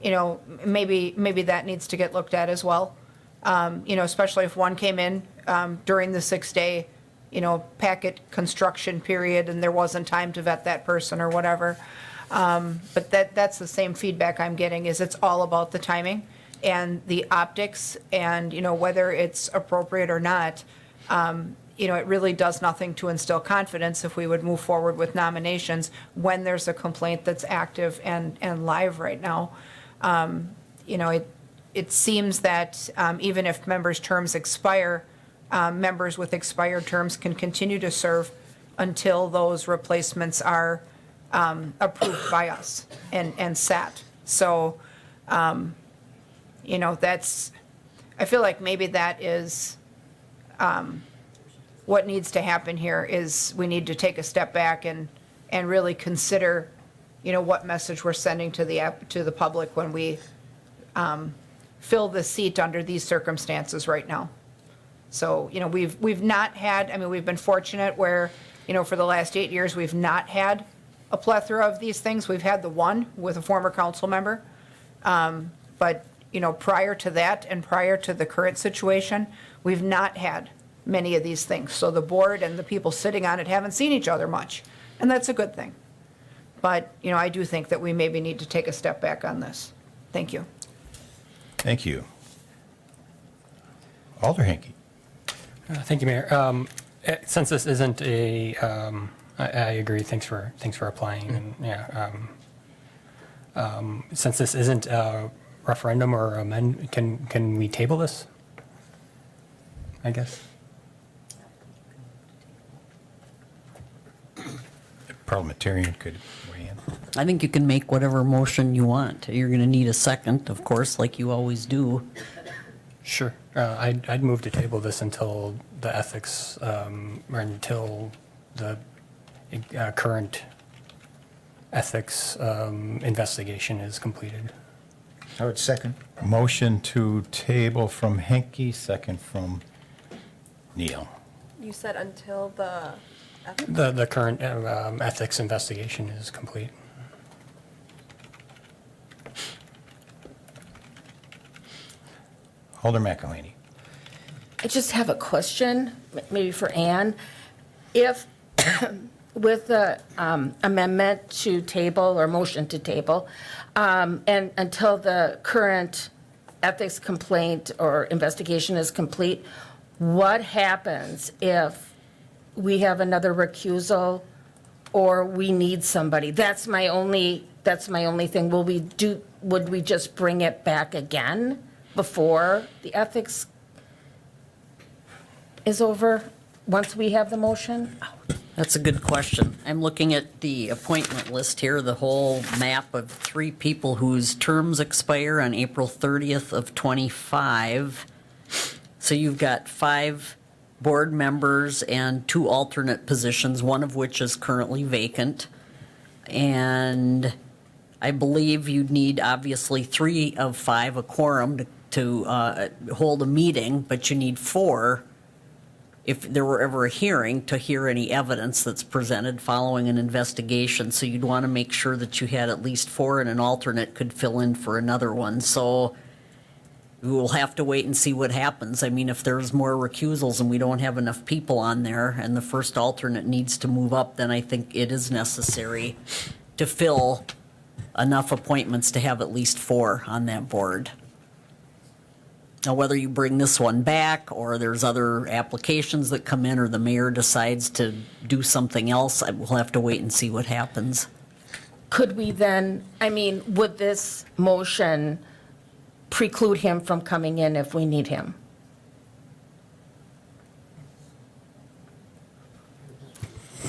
maybe that needs to get looked at as well. Especially if one came in during the 6-day packet construction period and there wasn't time to vet that person or whatever. But that's the same feedback I'm getting, is it's all about the timing and the optics and, whether it's appropriate or not. It really does nothing to instill confidence if we would move forward with nominations when there's a complaint that's active and live right now. It seems that even if members' terms expire, members with expired terms can continue to serve until those replacements are approved by us and set. So, I feel like maybe that is what needs to happen here is we need to take a step back and really consider, what message we're sending to the public when we fill the seat under these circumstances right now. So, we've not had, we've been fortunate where, for the last 8 years, we've not had a plethora of these things. We've had the one with a former council member. But, prior to that and prior to the current situation, we've not had many of these things. So the board and the people sitting on it haven't seen each other much. And that's a good thing. But, I do think that we maybe need to take a step back on this. Thank you. Thank you. Alder Henke. Thank you, Mayor. Since this isn't I agree. Thanks for applying. And since this isn't a referendum or amend, can we table this? I guess. Parliamentarian could weigh in. I think you can make whatever motion you want. You're going to need a second, of course, like you always do. Sure. I'd move to table this until the ethics, or until the current ethics investigation is completed. I would second. Motion to table from Henke, second from Neal. You said until the ethics? The current ethics investigation is complete. Alder McElhaney. I just have a question, maybe for Ann. If, with the amendment to table or motion to table, and until the current ethics complaint or investigation is complete, what happens if we have another recusal or we need somebody? That's my only thing. Would we just bring it back again before the ethics is over, once we have the motion? That's a good question. I'm looking at the appointment list here, the whole map of 3 people whose terms expire on April 30th of '25. So you've got 5 board members and 2 alternate positions, one of which is currently vacant. And I believe you'd need obviously 3 of 5, a quorum, to hold a meeting, but you need 4 if there were ever a hearing to hear any evidence that's presented following an investigation. So you'd want to make sure that you had at least 4 and an alternate could fill in for another one. So we'll have to wait and see what happens. I mean, if there's more recusals and we don't have enough people on there and the first alternate needs to move up, then I think it is necessary to fill enough appointments to have at least 4 on that board. Now, whether you bring this one back, or there's other applications that come in, or the mayor decides to do something else, we'll have to wait and see what happens. Could we then, I mean, would this motion preclude him from coming in if we need him?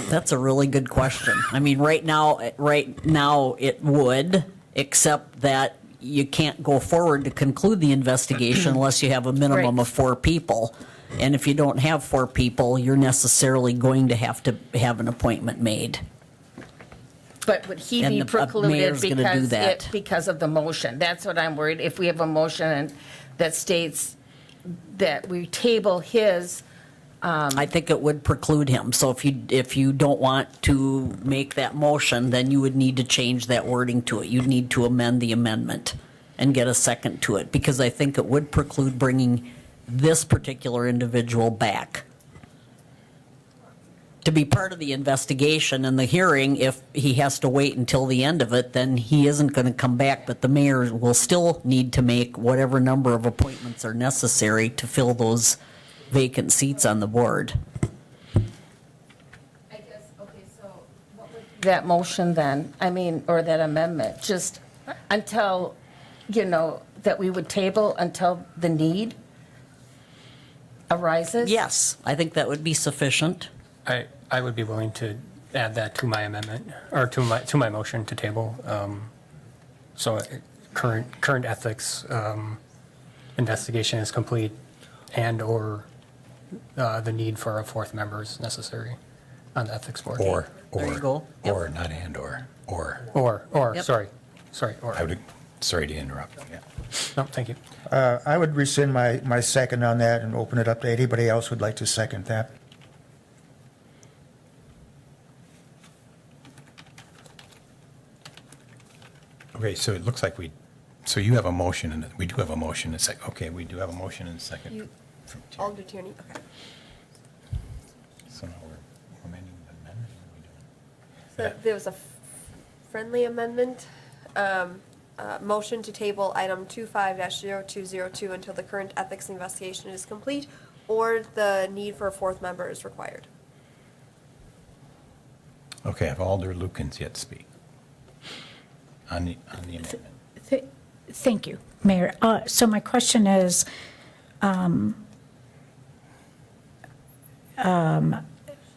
That's a really good question. I mean, right now it would, except that you can't go forward to conclude the investigation unless you have a minimum of 4 people. And if you don't have 4 people, you're necessarily going to have an appointment made. But would he And be the precluded mayor's gonna do that. because of the motion? That's what I'm worried. If we have a motion that states that we table his, I think it would preclude him. So if you don't want to make that motion, then you would need to change that wording to it. You'd need to amend the amendment and get a second to it, because I think it would preclude bringing this particular individual back to be part of the investigation and the hearing. If he has to wait until the end of it, then he isn't going to come back, but the mayor will still need to make whatever number of appointments are necessary to fill those vacant seats on the board. I guess, okay, so what would that motion then, I mean, or that amendment, just until, that we would table until the need arises? Yes, I think that would be sufficient. I would be willing to add that to my amendment, or to my motion to table. So current ethics investigation is complete, and/or the need for a 4th member is necessary on the ethics board. There you go. Yep. Or, not and/or, or. Or, Yep. sorry, or. I would, sorry to interrupt, yeah. No, thank you. I would rescind my second on that and open it up to anybody else who'd like to second that. Okay, so it looks like so you have a motion, and we do have a motion, and a second. Okay, we do have a motion and a second. You, from Terry. Alder Tierney, okay. So now we're amending the amendment, or are we doing? So there was a friendly amendment, motion to table item 25-0202 until the current ethics investigation is complete, or the need for a 4th member is required. Okay, I have Alder Lukens yet to speak on the amendment. Thank you, Mayor. So my question is,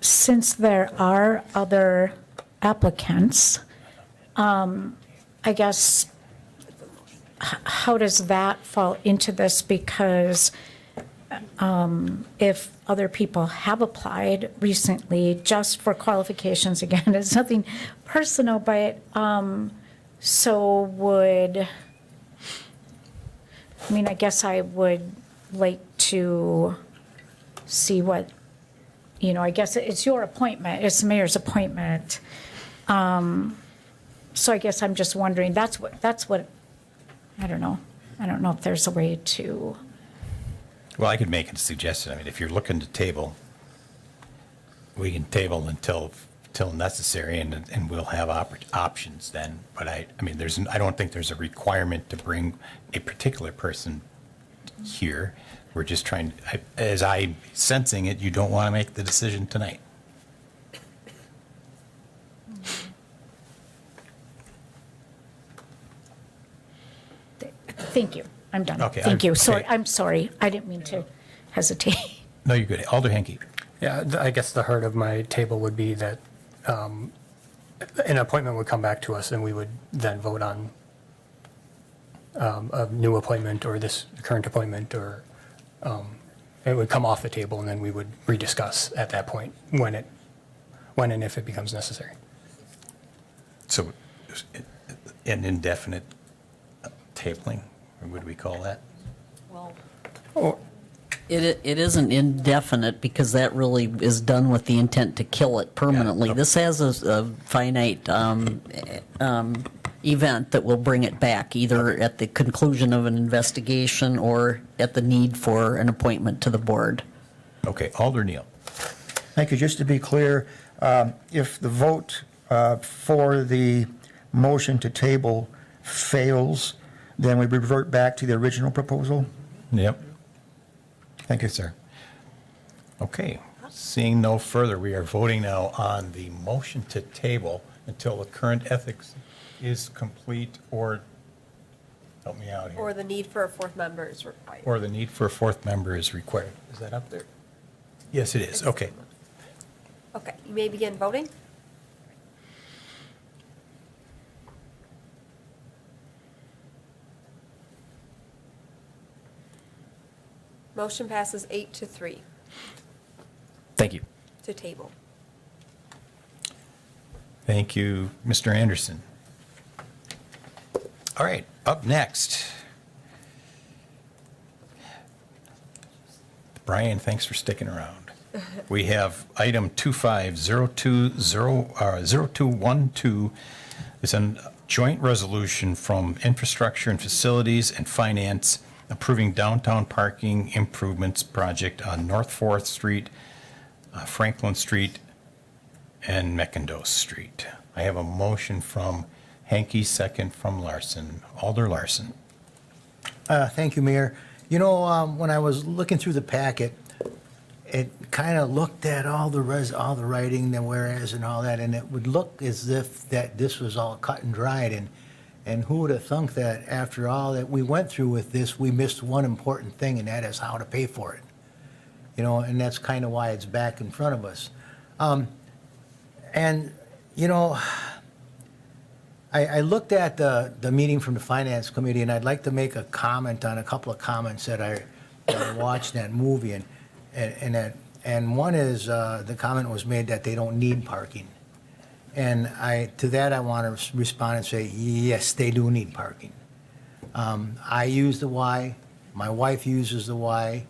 since there are other applicants, I guess, how does that fall into this? Because if other people have applied recently, just for qualifications, again, it's nothing personal, but so I guess I would like to see what, I guess it's your appointment, it's the mayor's appointment. So I guess I'm just wondering, that's what, I don't know if there's a way to. Well, I could make a suggestion. I mean, if you're looking to table, we can table until necessary, and we'll have options then. But I don't think there's a requirement to bring a particular person here. We're just trying, as I'm sensing it, you don't want to make the decision tonight. Thank you. I'm done. Okay, Thank you. Sorry, okay. I'm sorry. I didn't mean to hesitate. No, you're good. Alder Henke. Yeah, I guess the heart of my table would be that an appointment would come back to us, and we would then vote on a new appointment, or this current appointment, or it would come off the table, and then we would rediscuss at that point when and if it becomes necessary. So an indefinite tabling, or would we call that? It isn't indefinite, because that really is done with the intent to kill it permanently. Yeah. This has a finite event that will bring it back, either at the conclusion of an investigation or at the need for an appointment to the board. Okay, Alder Neal. Thank you. Just to be clear, if the vote for the motion to table fails, then we revert back to the original proposal? Yep. Thank you. Sir. Okay, seeing no further, we are voting now on the motion to table until the current ethics is complete, or, help me out Or here, the need for a fourth member is required. or the need for a fourth member is required. Is that up there? Yes, it is. Okay. Okay, you may begin voting. Motion passes 8-3 Thank you. to table. Thank you, Mr. Anderson. All right, up next. Brian, thanks for sticking around. We have item 0212. It's a joint resolution from Infrastructure and Facilities and Finance approving downtown parking improvements project on North 4th Street, Franklin Street, and McIndoe Street. I have a motion from Hanky, second from Larson. Alder Larson. Thank you, Mayor. You know, when I was looking through the packet, it kind of looked at all the writing, the whereas and all that, and it would look as if that this was all cut and dried. And who would have thunk that after all that we went through with this, we missed one important thing, and that is how to pay for it. You know, and that's kind of why it's back in front of us. And, you know, I looked at the meeting from the Finance Committee, and I'd like to make a comment on a couple of comments that I watched that movie. And one is the comment was made that they don't need parking. And to that I want to respond and say, yes, they do need parking. I use the Y. My wife uses the Y.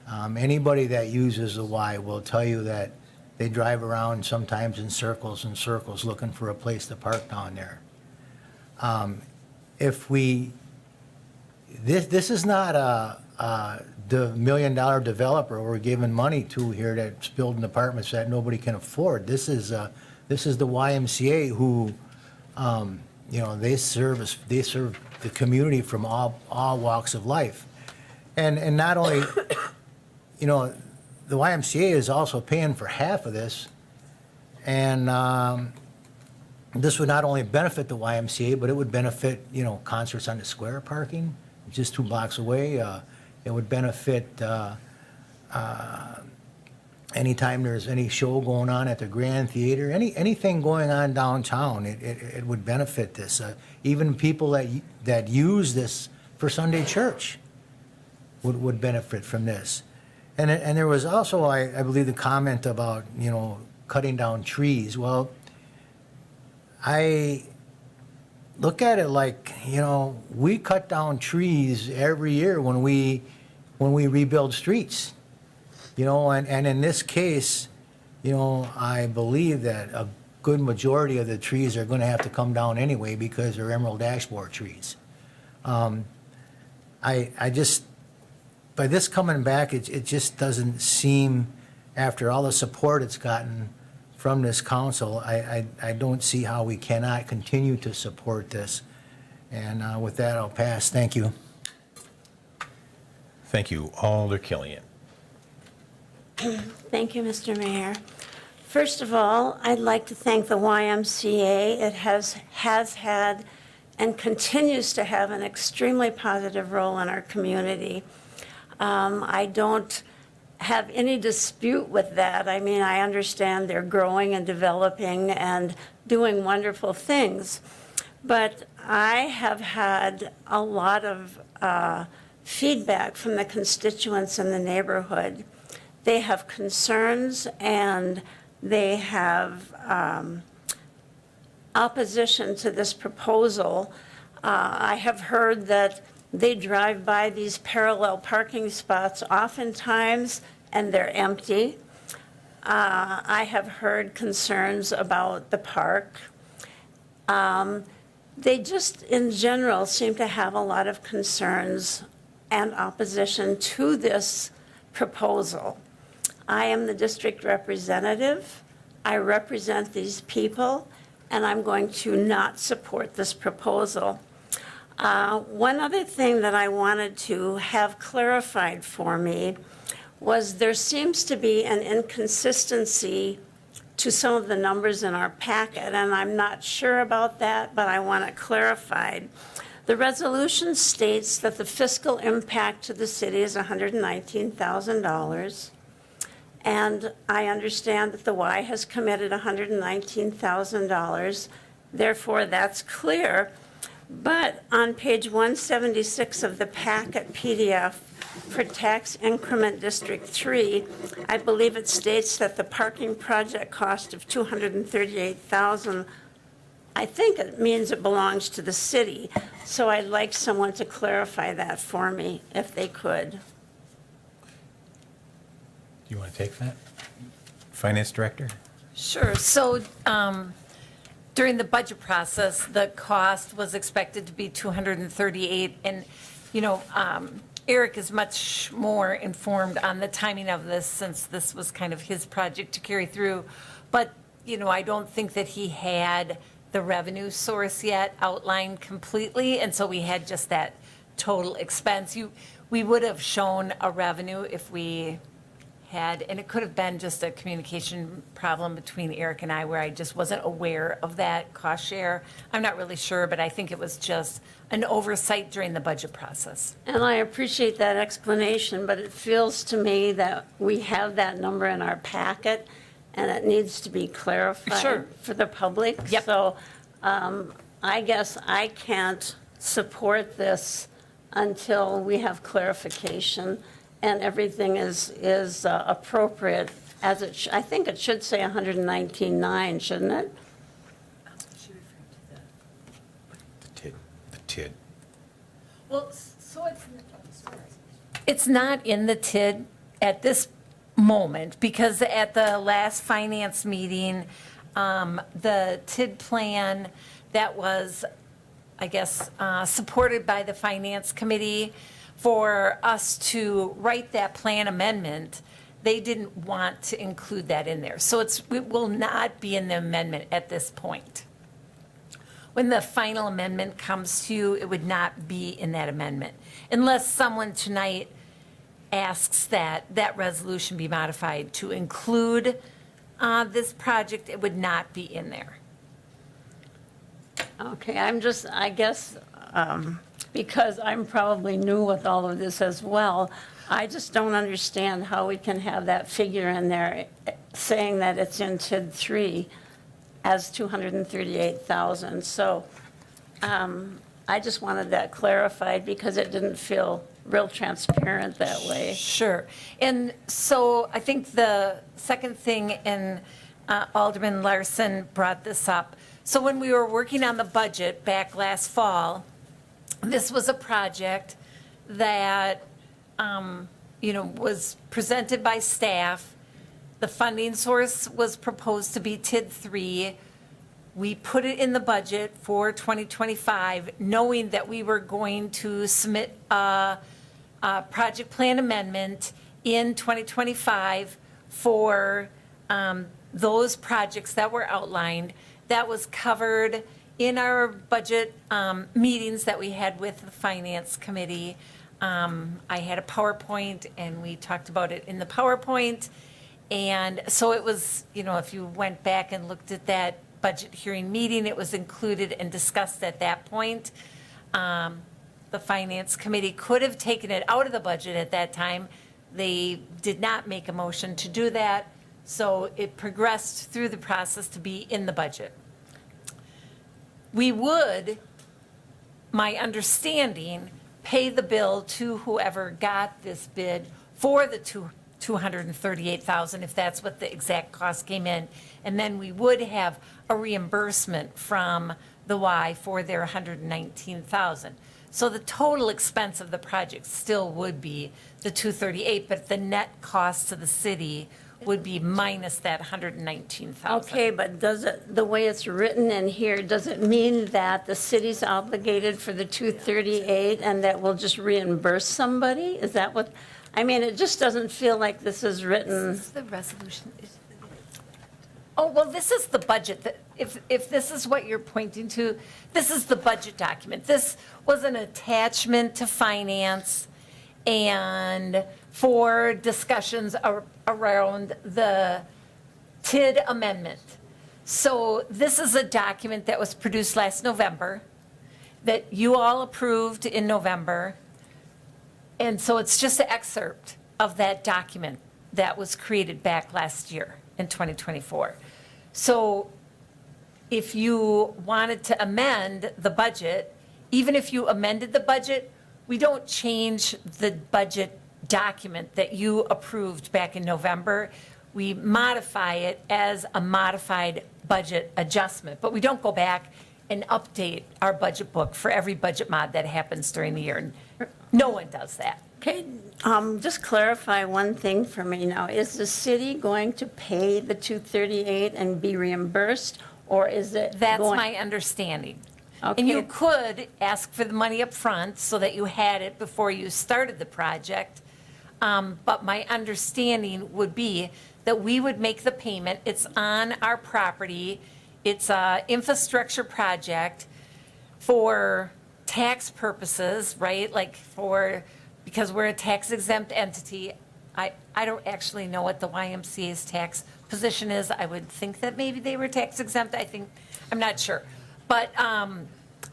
Anybody that uses the Y will tell you that they drive around sometimes in circles and circles looking for a place to park down there. This is not the $1 million developer we're giving money to here that's building apartments that nobody can afford. This is the YMCA who, you know, they serve the community from all walks of life. And not only, you know, the YMCA is also paying for half of this. And this would not only benefit the YMCA, but it would benefit, you know, Concerts on the Square parking, just 2 blocks away. It would benefit anytime there's any show going on at the Grand Theater, anything going on downtown, it would benefit this. Even people that use this for Sunday church would benefit from this. And there was also, I believe, the comment about, you know, cutting down trees. Well, I look at it like, you know, we cut down trees every year when we rebuild streets. You know, and in this case, you know, I believe that a good majority of the trees are going to have to come down anyway because they're emerald ash borer trees. I just, by this coming back, it just doesn't seem, after all the support it's gotten from this council, I don't see how we cannot continue to support this. And with that, I'll pass. Thank you. Thank you. Alder Killian. Thank you, Mr. Mayor. First of all, I'd like to thank the YMCA. It has had and continues to have an extremely positive role in our community. I don't have any dispute with that. I mean, I understand they're growing and developing and doing wonderful things. But I have had a lot of feedback from the constituents in the neighborhood. They have concerns and they have opposition to this proposal. I have heard that they drive by these parallel parking spots oftentimes and they're empty. I have heard concerns about the park. They just, in general, seem to have a lot of concerns and opposition to this proposal. I am the district representative. I represent these people, and I'm going to not support this proposal. One other thing that I wanted to have clarified for me was there seems to be an inconsistency to some of the numbers in our packet, and I'm not sure about that, but I want it clarified. The resolution states that the fiscal impact to the city is $119,000, and I understand that the Y has committed $119,000. Therefore, that's clear. But on page 176 of the packet PDF for tax increment District 3, I believe it states that the parking project cost of $238,000, I think it means it belongs to the city. So I'd like someone to clarify that for me, if they could. Do you want to take that? Finance Director? Sure. So during the budget process, the cost was expected to be 238, and Eric is much more informed on the timing of this since this was kind of his project to carry through. But I don't think that he had the revenue source yet outlined completely, and so we had just that total expense. We would have shown a revenue if we had, and it could have been just a communication problem between Eric and I where I just wasn't aware of that cost share. I'm not really sure, but I think it was just an oversight during the budget process. And I appreciate that explanation, but it feels to me that we have that number in our packet, and it needs to be clarified for the public. Yep. So I guess I can't support this until we have clarification and everything is appropriate as it I think it should say 119.9, shouldn't it? The TID. Well, so it's not in the TID at this moment, because at the last finance meeting, the TID plan that was, I guess, supported by the finance committee for us to write that plan amendment, they didn't want to include that in there. So it will not be in the amendment at this point. When the final amendment comes to you, it would not be in that amendment, unless someone tonight asks that that resolution be modified to include this project. It would not be in there. Okay, I guess, because I'm probably new with all of this as well, I just don't understand how we can have that figure in there saying that it's in TID 3 as 238,000. So I just wanted that clarified because it didn't feel real transparent that way. Sure. And so I think the second thing, and Alderman Larson brought this up. So when we were working on the budget back last fall, this was a project that, was presented by staff. The funding source was proposed to be TID 3. We put it in the budget for 2025, knowing that we were going to submit a project plan amendment in 2025 for those projects that were outlined. That was covered in our budget meetings that we had with the Finance Committee. I had a PowerPoint, and we talked about it in the PowerPoint. And so it was, if you went back and looked at that budget hearing meeting, it was included and discussed at that point. The Finance Committee could have taken it out of the budget at that time. They did not make a motion to do that, so it progressed through the process to be in the budget. We would, my understanding, pay the bill to whoever got this bid for the $238,000, if that's what the exact cost came in, and then we would have a reimbursement from the Y for their $119,000. So the total expense of the project still would be the $238,000, but the net cost to the city would be minus that $119,000. Okay, but does it, the way it's written in here, does it mean that the city's obligated for the 238 and that we'll just reimburse somebody? Is that what, I mean, it just doesn't feel like this is written. This is the resolution. Oh, well, this is the budget, that if this is what you're pointing to, this is the budget document. This was an attachment to finance and for discussions around the TID amendment. So this is a document that was produced last November, that you all approved in November. And so it's just an excerpt of that document that was created back last year in 2024. So if you wanted to amend the budget, even if you amended the budget, we don't change the budget document that you approved back in November. We modify it as a modified budget adjustment, but we don't go back and update our budget book for every budget mod that happens during the year. No one does that. Okay, just clarify one thing for me now. Is the city going to pay the 238 and be reimbursed, or is it That's going? my understanding. Okay. And you could ask for the money up front so that you had it before you started the project. But my understanding would be that we would make the payment. It's on our property. It's an infrastructure project for tax purposes, right? Like because we're a tax exempt entity. I don't actually know what the YMCA's tax position is. I would think that maybe they were tax exempt. I'm not sure. But,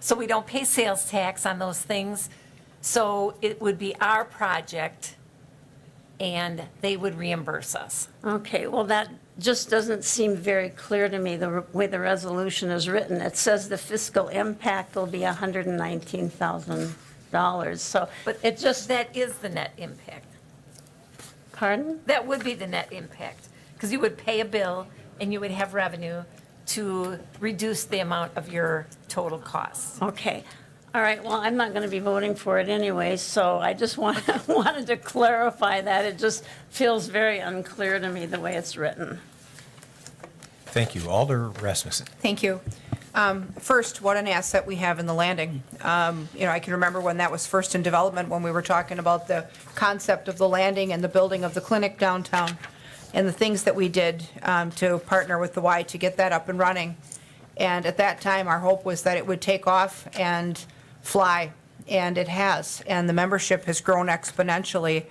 so we don't pay sales tax on those things. So it would be our project and they would reimburse us. Okay, well, that just doesn't seem very clear to me, the way the resolution is written. It says the fiscal impact will be $119,000, so But it just, that is the net impact. pardon? That would be the net impact. Because you would pay a bill and you would have revenue to reduce the amount of your total costs. Okay, all right, well, I'm not going to be voting for it anyway, so I just wanted to clarify that. It just feels very unclear to me the way it's written. Thank you. Alder Rasmussen. Thank you. First, what an asset we have in the landing. I can remember when that was first in development, when we were talking about the concept of the landing and the building of the clinic downtown, and the things that we did to partner with the Y to get that up and running. And at that time, our hope was that it would take off and fly, and it has. And the membership has grown exponentially.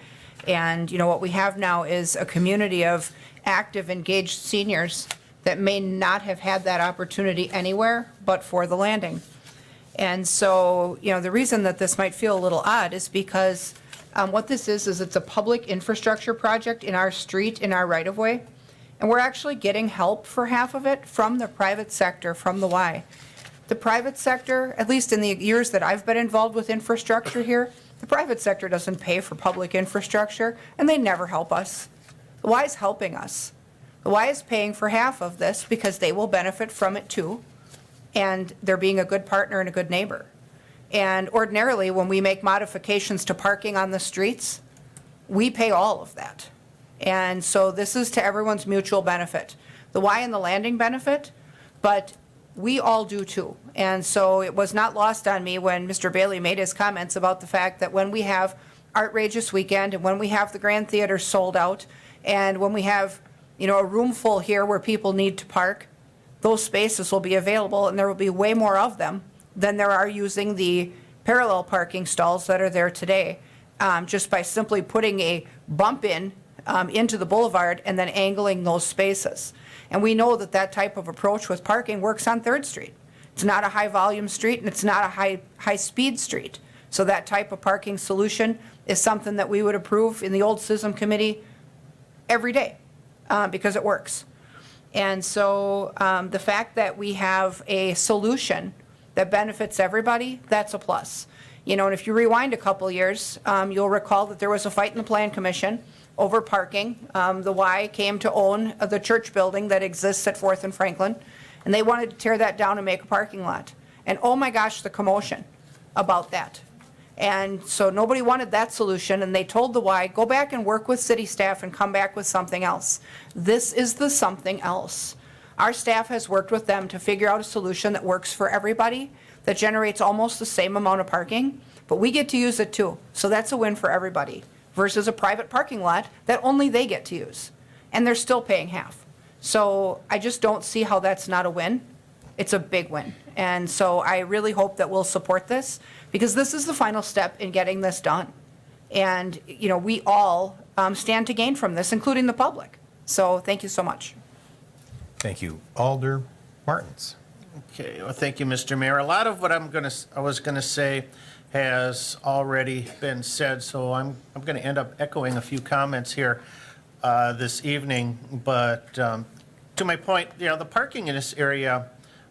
And, what we have now is a community of active, engaged seniors that may not have had that opportunity anywhere but for the landing. And so, the reason that this might feel a little odd is because what this is it's a public infrastructure project in our street, in our right-of-way. And we're actually getting help for half of it from the private sector, from the Y. The private sector, at least in the years that I've been involved with infrastructure here, the private sector doesn't pay for public infrastructure, and they never help us. The Y is helping us. The Y is paying for half of this because they will benefit from it too, and they're being a good partner and a good neighbor. And ordinarily, when we make modifications to parking on the streets, we pay all of that. And so this is to everyone's mutual benefit. The Y and the landing benefit, but we all do too. And so it was not lost on me when Mr. Bailey made his comments about the fact that when we have Artrageous Weekend and when we have the Grand Theater sold out and when we have, a room full here where people need to park, those spaces will be available and there will be way more of them than there are using the parallel parking stalls that are there today, just by simply putting a bump into the boulevard and then angling those spaces. And we know that that type of approach with parking works on 3rd Street. It's not a high-volume street, and it's not a high-speed street. So that type of parking solution is something that we would approve in the old SISM committee every day, because it works. And so the fact that we have a solution that benefits everybody, that's a plus. And if you rewind a couple years, you'll recall that there was a fight in the Plan Commission over parking. The Y came to own the church building that exists at 4th and Franklin, and they wanted to tear that down and make a parking lot. And oh my gosh, the commotion about that. And so nobody wanted that solution, and they told the Y, go back and work with city staff and come back with something else. This is the something else. Our staff has worked with them to figure out a solution that works for everybody, that generates almost the same amount of parking, but we get to use it too. So that's a win for everybody, versus a private parking lot that only they get to use. And they're still paying half. So I just don't see how that's not a win. It's a big win. And so I really hope that we'll support this, because this is the final step in getting this done. And, you know, we all stand to gain from this, including the public. So thank you so much. Thank you. Alder Martins. Okay, well, thank you, Mr. Mayor. A lot of what I was gonna say has already been said, so I'm gonna end up echoing a few comments here this evening. But to my point, you know, the parking in this area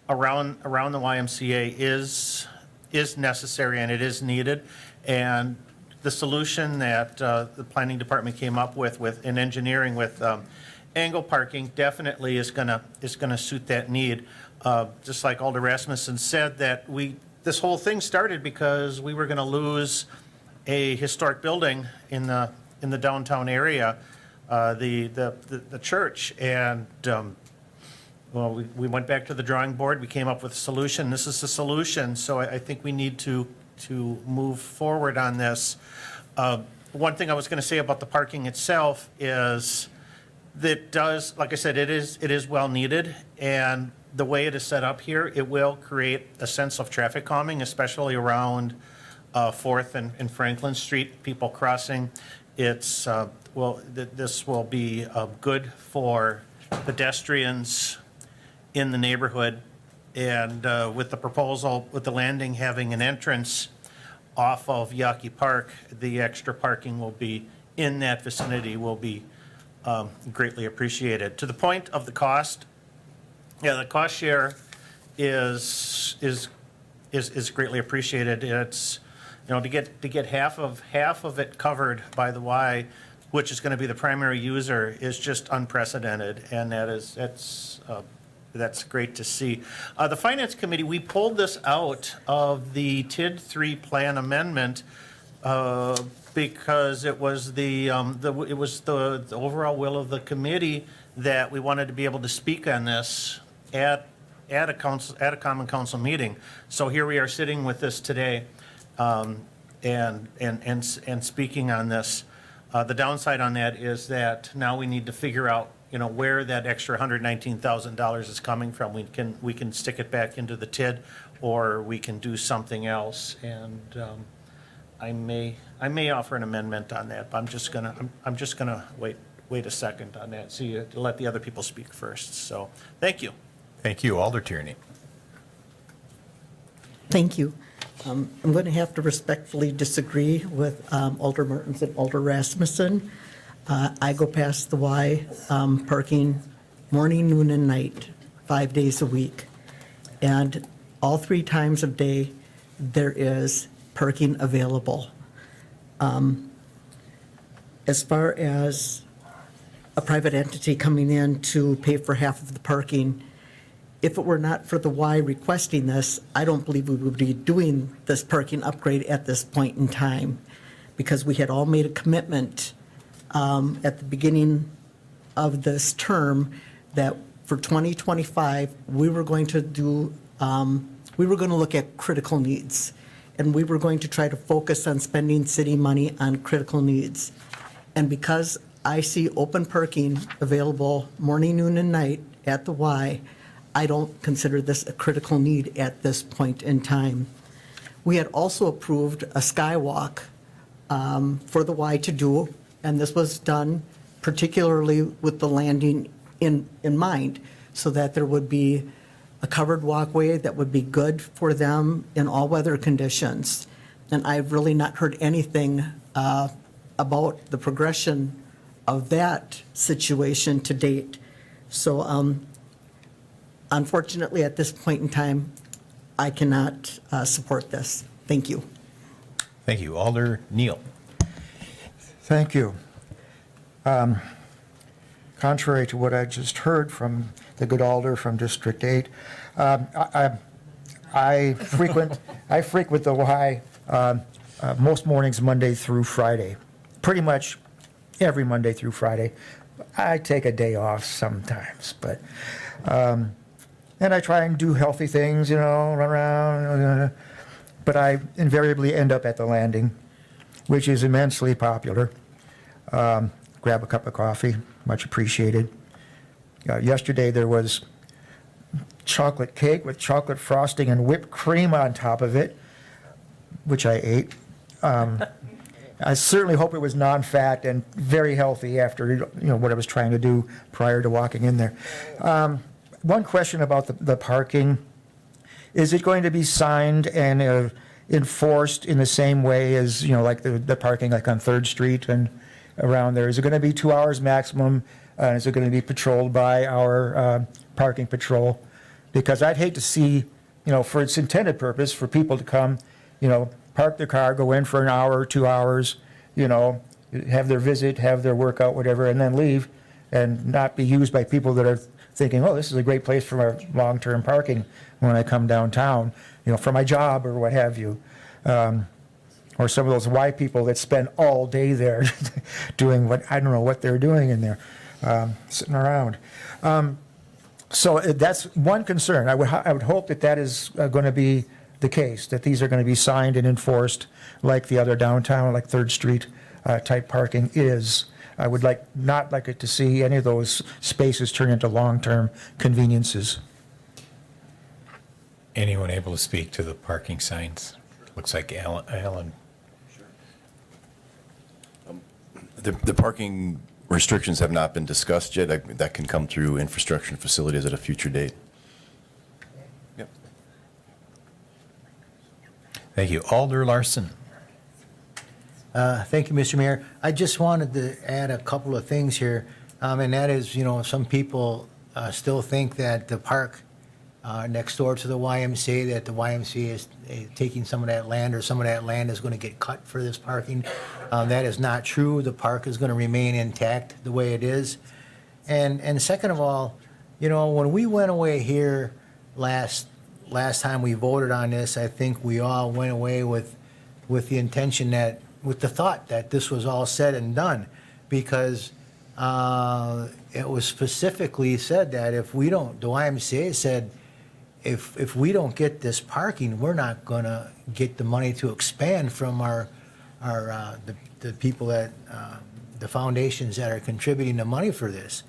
around the YMCA is necessary and it is needed. And the solution that the planning department came up with in engineering with angle parking definitely is gonna suit that need. Just like Alder Rasmussen said, that this whole thing started because we were gonna lose a historic building in the downtown area, the church, and well, we went back to the drawing board. We came up with a solution. This is the solution. So I think we need to move forward on this. One thing I was going to say about the parking itself is that like I said, it is well needed, and the way it is set up here, it will create a sense of traffic calming, especially around 4th and Franklin Street, people crossing. This will be good for pedestrians in the neighborhood, and with the proposal, with the landing having an entrance off of Yawkey Park, the extra parking will be in that vicinity will be greatly appreciated. To the point of the cost, yeah, the cost share is greatly appreciated. It's, you know, to get half of it covered by the Y, which is going to be the primary user, is just unprecedented, and that's great to see. The Finance Committee, we pulled this out of the TID 3 plan amendment because it was the overall will of the committee that we wanted to be able to speak on this at a common council meeting. So here we are sitting with this today, and speaking on this. The downside on that is that now we need to figure out, you know, where that extra $119,000 is coming from. We can stick it back into the TID, or we can do something else. And I may offer an amendment on that, but I'm just gonna wait a second on that. So you let the other people speak first. So thank you. Thank you. Alder Tierney. Thank you. I'm going to have to respectfully disagree with Alder Martins and Alder Rasmussen. I go past the Y parking morning, noon, and night, 5 days a week. And all 3 times of day, there is parking available. As far as a private entity coming in to pay for half of the parking, if it were not for the Y requesting this, I don't believe we would be doing this parking upgrade at this point in time, because we had all made a commitment at the beginning of this term that for 2025, we were going to look at critical needs, and we were going to try to focus on spending city money on critical needs. And because I see open parking available morning, noon, and night at the Y, I don't consider this a critical need at this point in time. We had also approved a skywalk for the Y to do, and this was done particularly with the landing in mind, so that there would be a covered walkway that would be good for them in all weather conditions. And I've really not heard anything about the progression of that situation to date. So unfortunately, at this point in time, I cannot support this. Thank you. Thank you. Alder Neal. Thank you. Contrary to what I just heard from the good alder from District 8, I frequent the Y most mornings, Monday through Friday, pretty much every Monday through Friday. I take a day off sometimes, but and I try and do healthy things, you know, run around, but I invariably end up at the landing, which is immensely popular. Grab a cup of coffee, much appreciated. Yesterday, there was chocolate cake with chocolate frosting and whipped cream on top of it, which I ate. I certainly hope it was non-fat and very healthy after what I was trying to do prior to walking in there. One question about the parking. Is it going to be signed and enforced in the same way as, like the parking like on 3rd Street and around there? Is it going to be 2 hours maximum? Is it going to be patrolled by our parking patrol? Because I'd hate to see, for its intended purpose, for people to come, park their car, go in for an hour or 2 hours, have their visit, have their workout, whatever, and then leave, and not be used by people that are thinking, oh, this is a great place for my long-term parking when I come downtown, for my job or what have you. Or some of those white people that spend all day there doing I don't know what they're doing in there, sitting around. So that's one concern. I would hope that is going to be the case, that these are going to be signed and enforced like the other downtown, like 3rd Street type parking is. I would not like it to see any of those spaces turn into long-term conveniences. Anyone able to speak to the parking signs? Looks like Alan. The parking restrictions have not been discussed yet. That can come through infrastructure and facilities at a future date. Yep. Thank you. Alder Larson. Thank you, Mr. Mayor. I just wanted to add a couple of things here, and that is, some people still think that the park next door to the YMCA, that the YMCA is taking some of that land, or some of that land is going to get cut for this parking. That is not true. The park is going to remain intact the way it is. And second of all, when we went away here last time we voted on this, I think we all went away with the intention with the thought that this was all said and done, because it was specifically said that the YMCA said, if we don't get this parking, we're not going to get the money to expand from the people that, the foundations that are contributing the money for this.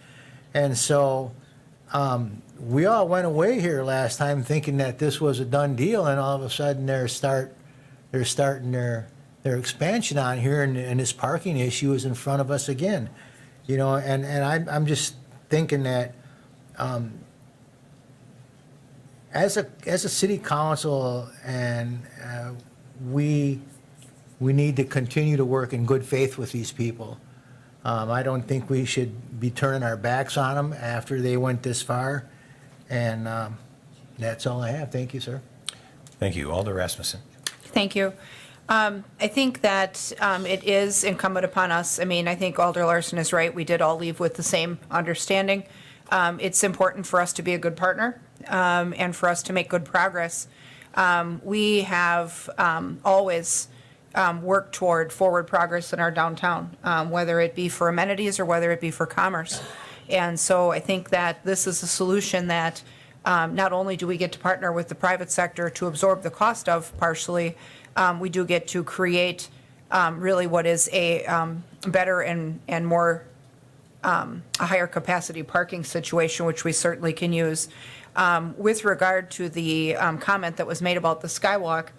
And so we all went away here last time thinking that this was a done deal, and all of a sudden they're starting their expansion on here, and this parking issue is in front of us again. And I'm just thinking that as a city council, and we need to continue to work in good faith with these people. I don't think we should be turning our backs on them after they went this far. And that's all I have. Thank you, sir. Thank you. Alder Rasmussen. Thank you. I think that it is incumbent upon us. I think Alder Larson is right. We did all leave with the same understanding. It's important for us to be a good partner and for us to make good progress. We have always worked toward forward progress in our downtown, whether it be for amenities or whether it be for commerce. And so I think that this is a solution that not only do we get to partner with the private sector to absorb the cost of partially, we do get to create really what is a better and more a higher capacity parking situation, which we certainly can use. With regard to the comment that was made about the skywalk,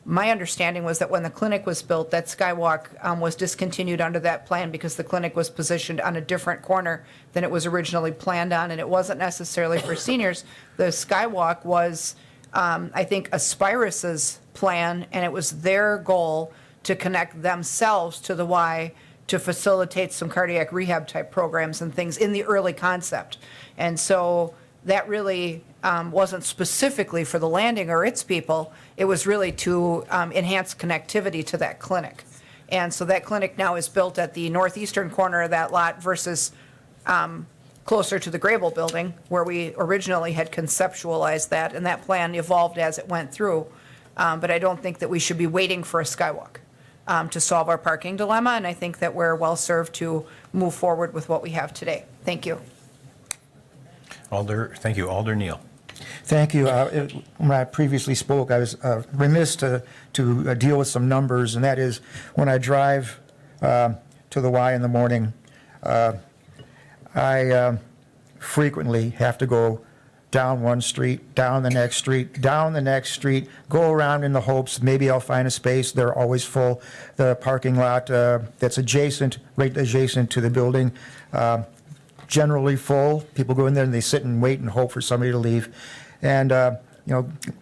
my understanding was that when the clinic was built, that skywalk was discontinued under that plan because the clinic was positioned on a different corner than it was originally planned on, and it wasn't necessarily for seniors. The skywalk was, I think, Aspirus's plan, and it was their goal to connect themselves to the Y to facilitate some cardiac rehab type programs and things in the early concept. And so that really wasn't specifically for the landing or its people. It was really to enhance connectivity to that clinic. And so that clinic now is built at the northeastern corner of that lot versus closer to the Grable building, where we originally had conceptualized that, and that plan evolved as it went through. But I don't think that we should be waiting for a skywalk to solve our parking dilemma, and I think that we're well served to move forward with what we have today. Thank you. Thank you. Alder Neal. Thank you. When I previously spoke, I was remiss to deal with some numbers, and that is when I drive to the Y in the morning, I frequently have to go down one street, down the next street, down the next street, go around in the hopes maybe I'll find a space. They're always full. The parking lot that's right adjacent to the building, generally full. People go in there and they sit and wait and hope for somebody to leave. And,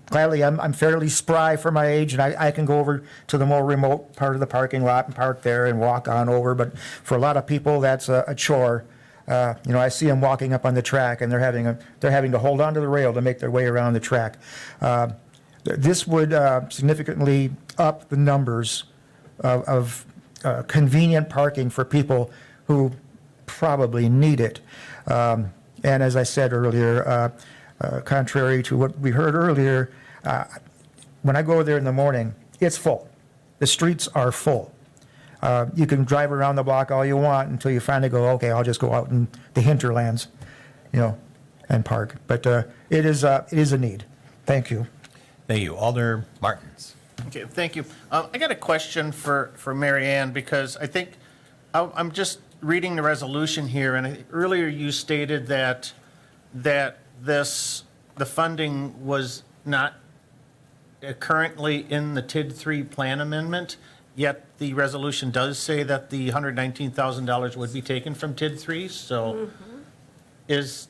gladly, I'm fairly spry for my age, and I can go over to the more remote part of the parking lot and park there and walk on over. But for a lot of people, that's a chore. I see them walking up on the track, and they're having to hold onto the rail to make their way around the track. This would significantly up the numbers of convenient parking for people who probably need it. And as I said earlier, contrary to what we heard earlier, when I go there in the morning, it's full. The streets are full. You can drive around the block all you want until you finally go, okay, I'll just go out in the hinterlands, and park. But it is a need. Thank you. Thank you. Alder Martins. Okay, thank you. I got a question for Mary Ann, because I think I'm just reading the resolution here, and earlier you stated that the funding was not currently in the TID 3 plan amendment, yet the resolution does say that the $119,000 would be taken from TID 3, so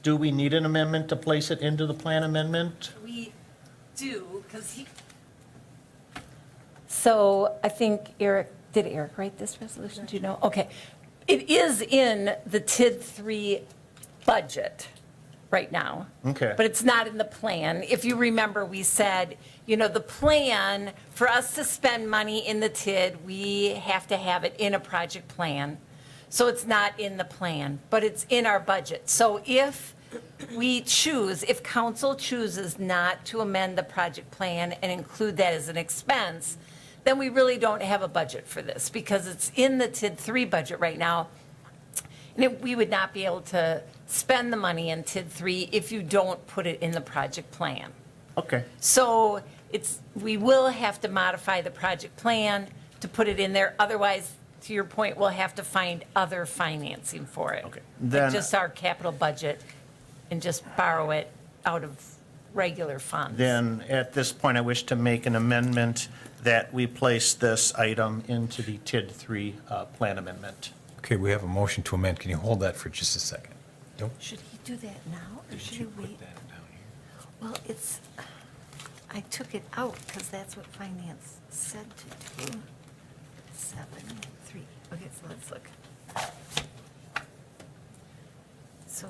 do we need an amendment to place it into the plan amendment? We do, because so I think did Eric write this resolution? Do you know? Okay. It is in the TID 3 budget right now. Okay. But it's not in the plan. If you remember, we said, the plan, for us to spend money in the TID, we have to have it in a project plan. So it's not in the plan, but it's in our budget. So if council chooses not to amend the project plan and include that as an expense, then we really don't have a budget for this, because it's in the TID 3 budget right now. And we would not be able to spend the money in TID 3 if you don't put it in the project plan. Okay. So we will have to modify the project plan to put it in there. Otherwise, to your point, we'll have to find other financing for it. Okay. Like Then- just our capital budget, and just borrow it out of regular funds. Then, at this point, I wish to make an amendment that we place this item into the TID 3 plan amendment. Okay, we have a motion to amend. Can you hold that for just a second? Nope. Should he do that now, or should he wait? Well, I took it out because that's what finance said to do. 7.3. Okay, so let's look. So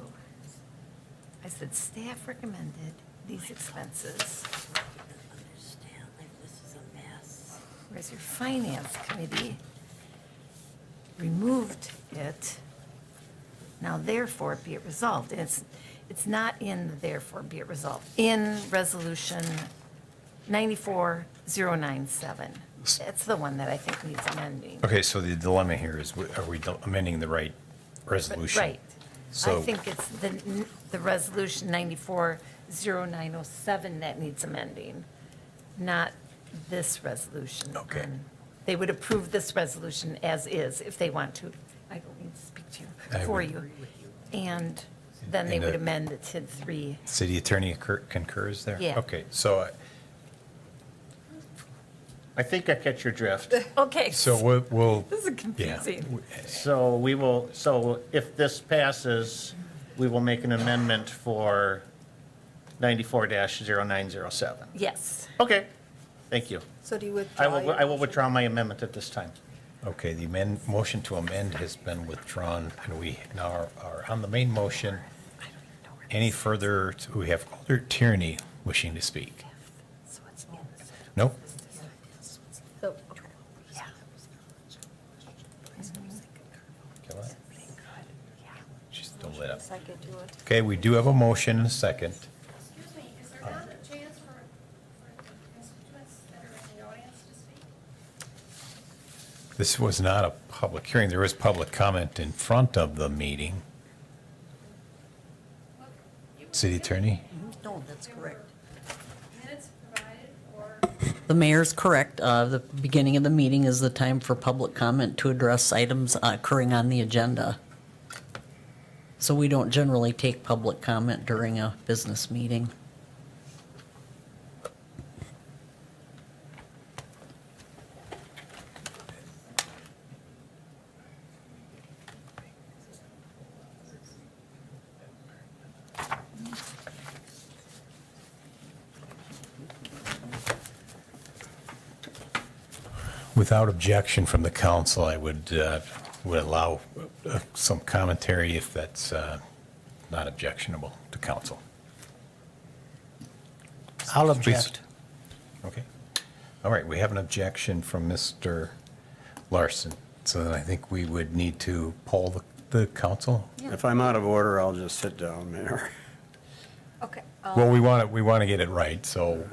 I said staff recommended these expenses. Understand, this is a mess. Whereas your finance committee removed it. Now therefore be it resolved. And it's not in the therefore be it resolved. In resolution 94097. That's the one that I think needs amending. Okay, so the dilemma here is, are we amending the right resolution? Right. So- I think it's the resolution 94097 that needs amending, not this resolution. Okay. They would approve this resolution as is if they want to. I don't need to speak to you, I for would you. And then they And, would amend the TID 3. City attorney concurs there? Yeah. Okay, so I think I catch your drift. Okay. we'll. This is confusing. So if this passes, we will make an amendment for 94-0907. Yes. Okay, thank you. So do you withdraw? I will withdraw my amendment at this time. Okay, the motion to amend has been withdrawn, and we now are on the main motion. Any further, we have Alder Tierney wishing to speak. No? So, She's still lit up. second to it. Okay, we do have a motion and a second. Excuse me, is there not a chance for constituents that are in the audience to speak? This was not a public hearing. There was public comment in front of the meeting. City attorney? No, that's correct. Minutes provided or? The mayor's correct. The beginning of the meeting is the time for public comment to address items occurring on the agenda. So we don't generally take public comment during a business meeting. Without objection from the council, I would allow some commentary if that's not objectionable to council. I'll Please. object. Okay. All right, we have an objection from Mr. Larson, so then I think we would need to poll the council. If I'm out of order, I'll just sit down, Mayor. Okay. Well, we want to get it right, so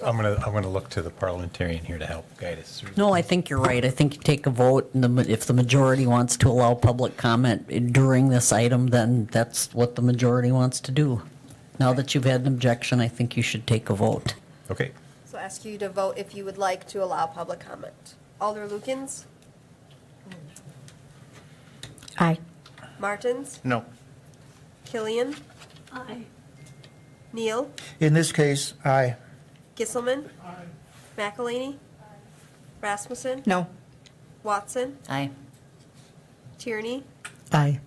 I'm gonna look to the parliamentarian here to help guide us through. No, I think you're right. I think you take a vote, and if the majority wants to allow public comment during this item, then that's what the majority wants to do. Now that you've had an objection, I think you should take a vote. Okay. So ask you to vote if you would like to allow public comment. Alder Lukens, Aye. Martins, No. Killian, Aye. Neal, In this case, aye. Gisselman, McElhaney, Rasmussen, No. Watson, Aye. Tierney, Aye.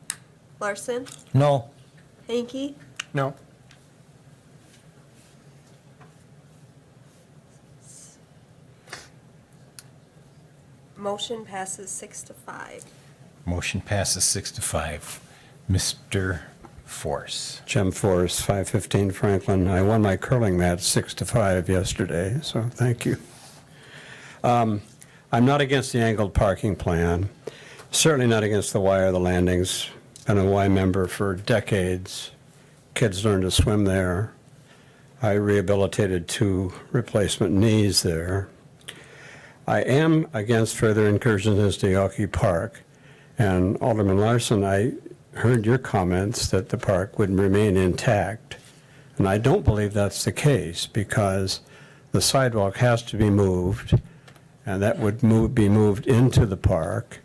Larson, No. Hanky, No. motion passes 6-5. Motion passes 6-5. Mr. Force. Jim Forrest, 515 Franklin. I won my curling match 6-5 yesterday, so thank you. I'm not against the angled parking plan. Certainly not against the Y or the landings. Been a Y member for decades. Kids learn to swim there. I rehabilitated 2 replacement knees there. I am against further incursions into Yawkey Park. And Alderman Larson, I heard your comments that the park would remain intact. And I don't believe that's the case because the sidewalk has to be moved, and that would be moved into the park.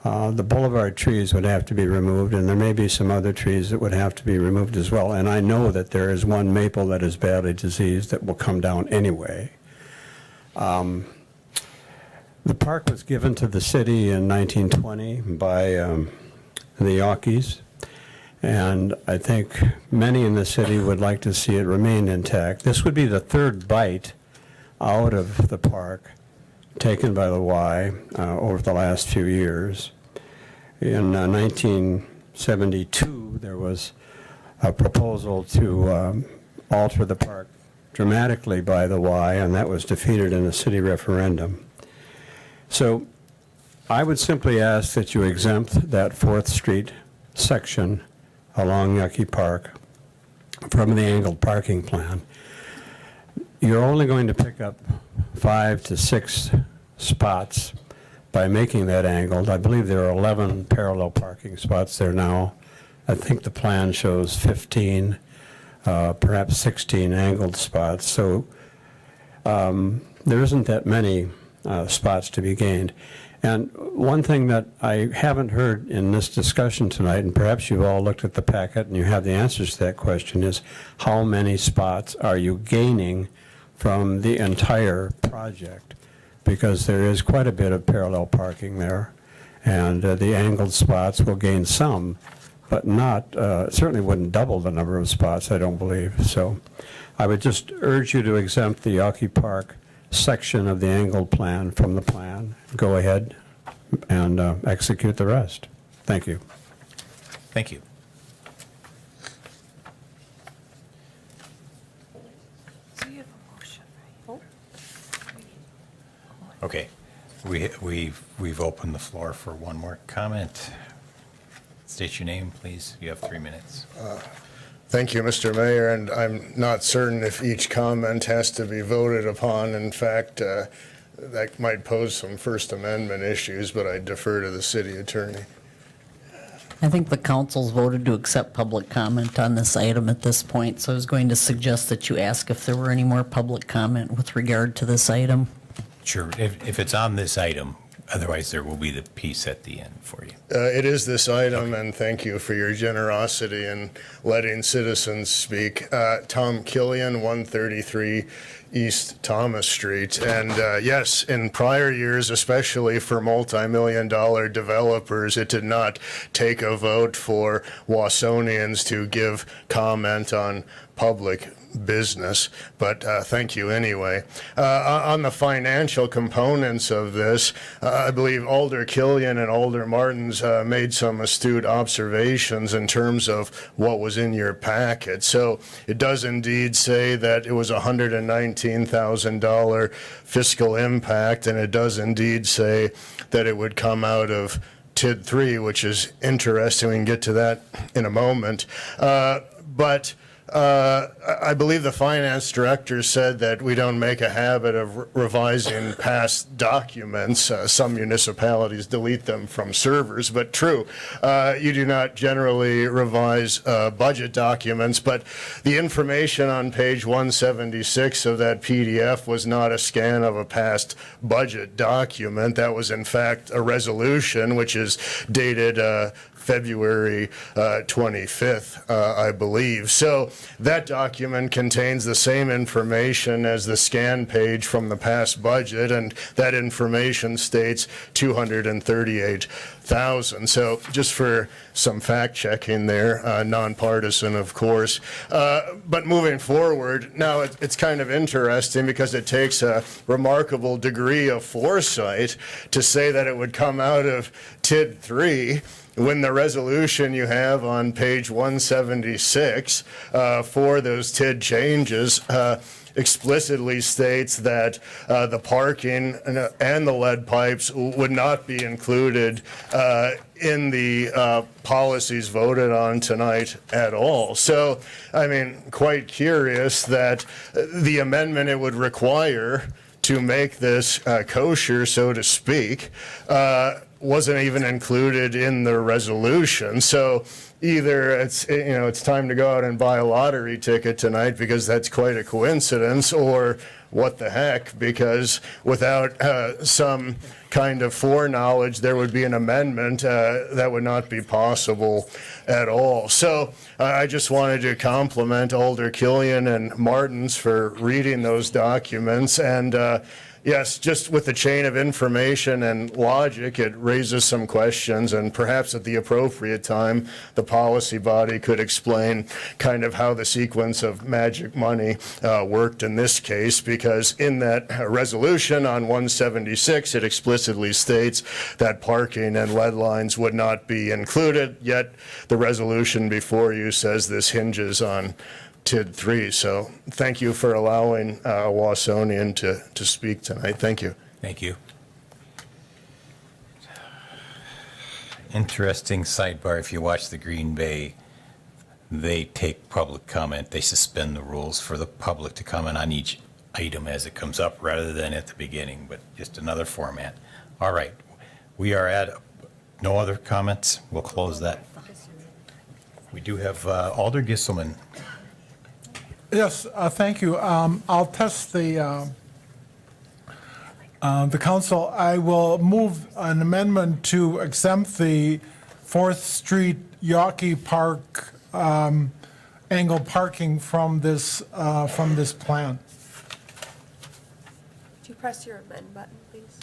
The boulevard trees would have to be removed, and there may be some other trees that would have to be removed as well. And I know that there is one maple that is badly diseased that will come down anyway. The park was given to the city in 1920 by the Yawkeys, and I think many in the city would like to see it remain intact. This would be the 3rd bite out of the park taken by the Y over the last few years. In 1972, there was a proposal to alter the park dramatically by the Y, and that was defeated in a city referendum. So I would simply ask that you exempt that 4th Street section along Yawkey Park from the angled parking plan. You're only going to pick up 5 to 6 spots by making that angled. I believe there are 11 parallel parking spots there now. I think the plan shows 15, perhaps 16 angled spots. So there isn't that many spots to be gained. And one thing that I haven't heard in this discussion tonight, and perhaps you've all looked at the packet and you have the answers to that question, is how many spots are you gaining from the entire project? Because there is quite a bit of parallel parking there, and the angled spots will gain some, but not, certainly wouldn't double the number of spots, I don't believe. So I would just urge you to exempt the Yawkey Park section of the angled plan from the plan. Go ahead and execute the rest. Thank you. Thank you. Okay, we've opened the floor for one more comment. State your name, please. You have 3 minutes. Thank you, Mr. Mayor, and I'm not certain if each comment has to be voted upon. In fact, that might pose some First Amendment issues, but I defer to the city attorney. I think the council's voted to accept public comment on this item at this point, so I was going to suggest that you ask if there were any more public comment with regard to this item. Sure. If it's on this item, Otherwise, there will be the piece at the end for you. It is this item, and thank you for your generosity in letting citizens speak. Tom Killian, 133 East Thomas Street. And yes, in prior years, especially for multi-million-dollar developers, it did not take a vote for Wausonians to give comment on public business, but thank you anyway. On the financial components of this, I believe Alder Killian and Alder Martins made some astute observations in terms of what was in your packet. So it does indeed say that it was a $119,000 fiscal impact, and it does indeed say that it would come out of TID 3, which is interesting. We can get to that in a moment. But I believe the finance director said that we don't make a habit of revising past documents. Some municipalities delete them from servers, but true, you do not generally revise budget documents, but the information on page 176 of that PDF was not a scan of a past budget document. That was in fact a resolution, which is dated February 25th, I believe. So that document contains the same information as the scan page from the past budget, and that information states $238,000. So just for some fact checking there, nonpartisan, of course. But moving forward, now it's kind of interesting because it takes a remarkable degree of foresight to say that it would come out of TID 3 when the resolution you have on page 176 for those TID changes explicitly states that the parking and the lead pipes would not be included in the policies voted on tonight at all. So, I mean, quite curious that the amendment it would require to make this kosher, so to speak, wasn't even included in the resolution. So either it's time to go out and buy a lottery ticket tonight because that's quite a coincidence, or what the heck, because without some kind of foreknowledge, there would be an amendment that would not be possible at all. So I just wanted to compliment Alder Killian and Martins for reading those documents, and yes, just with the chain of information and logic, it raises some questions, and perhaps at the appropriate time, the policy body could explain kind of how the sequence of magic money worked in this case, because in that resolution on 176, it explicitly states that parking and lead lines would not be included, yet the resolution before you says this hinges on TID 3. So thank you for allowing a Wausonian to speak tonight. Thank you. Thank you. Interesting sidebar. If you watch the Green Bay, they take public comment. They suspend the rules for the public to comment on each item as it comes up rather than at the beginning, but just another format. All right. We are at no other comments. We'll close that. We do have Alder Gisselman. Yes, thank you. I'll test the council. I will move an amendment to exempt the 4th Street Yawkey Park angle parking from this plan. Would you press your amend button, please?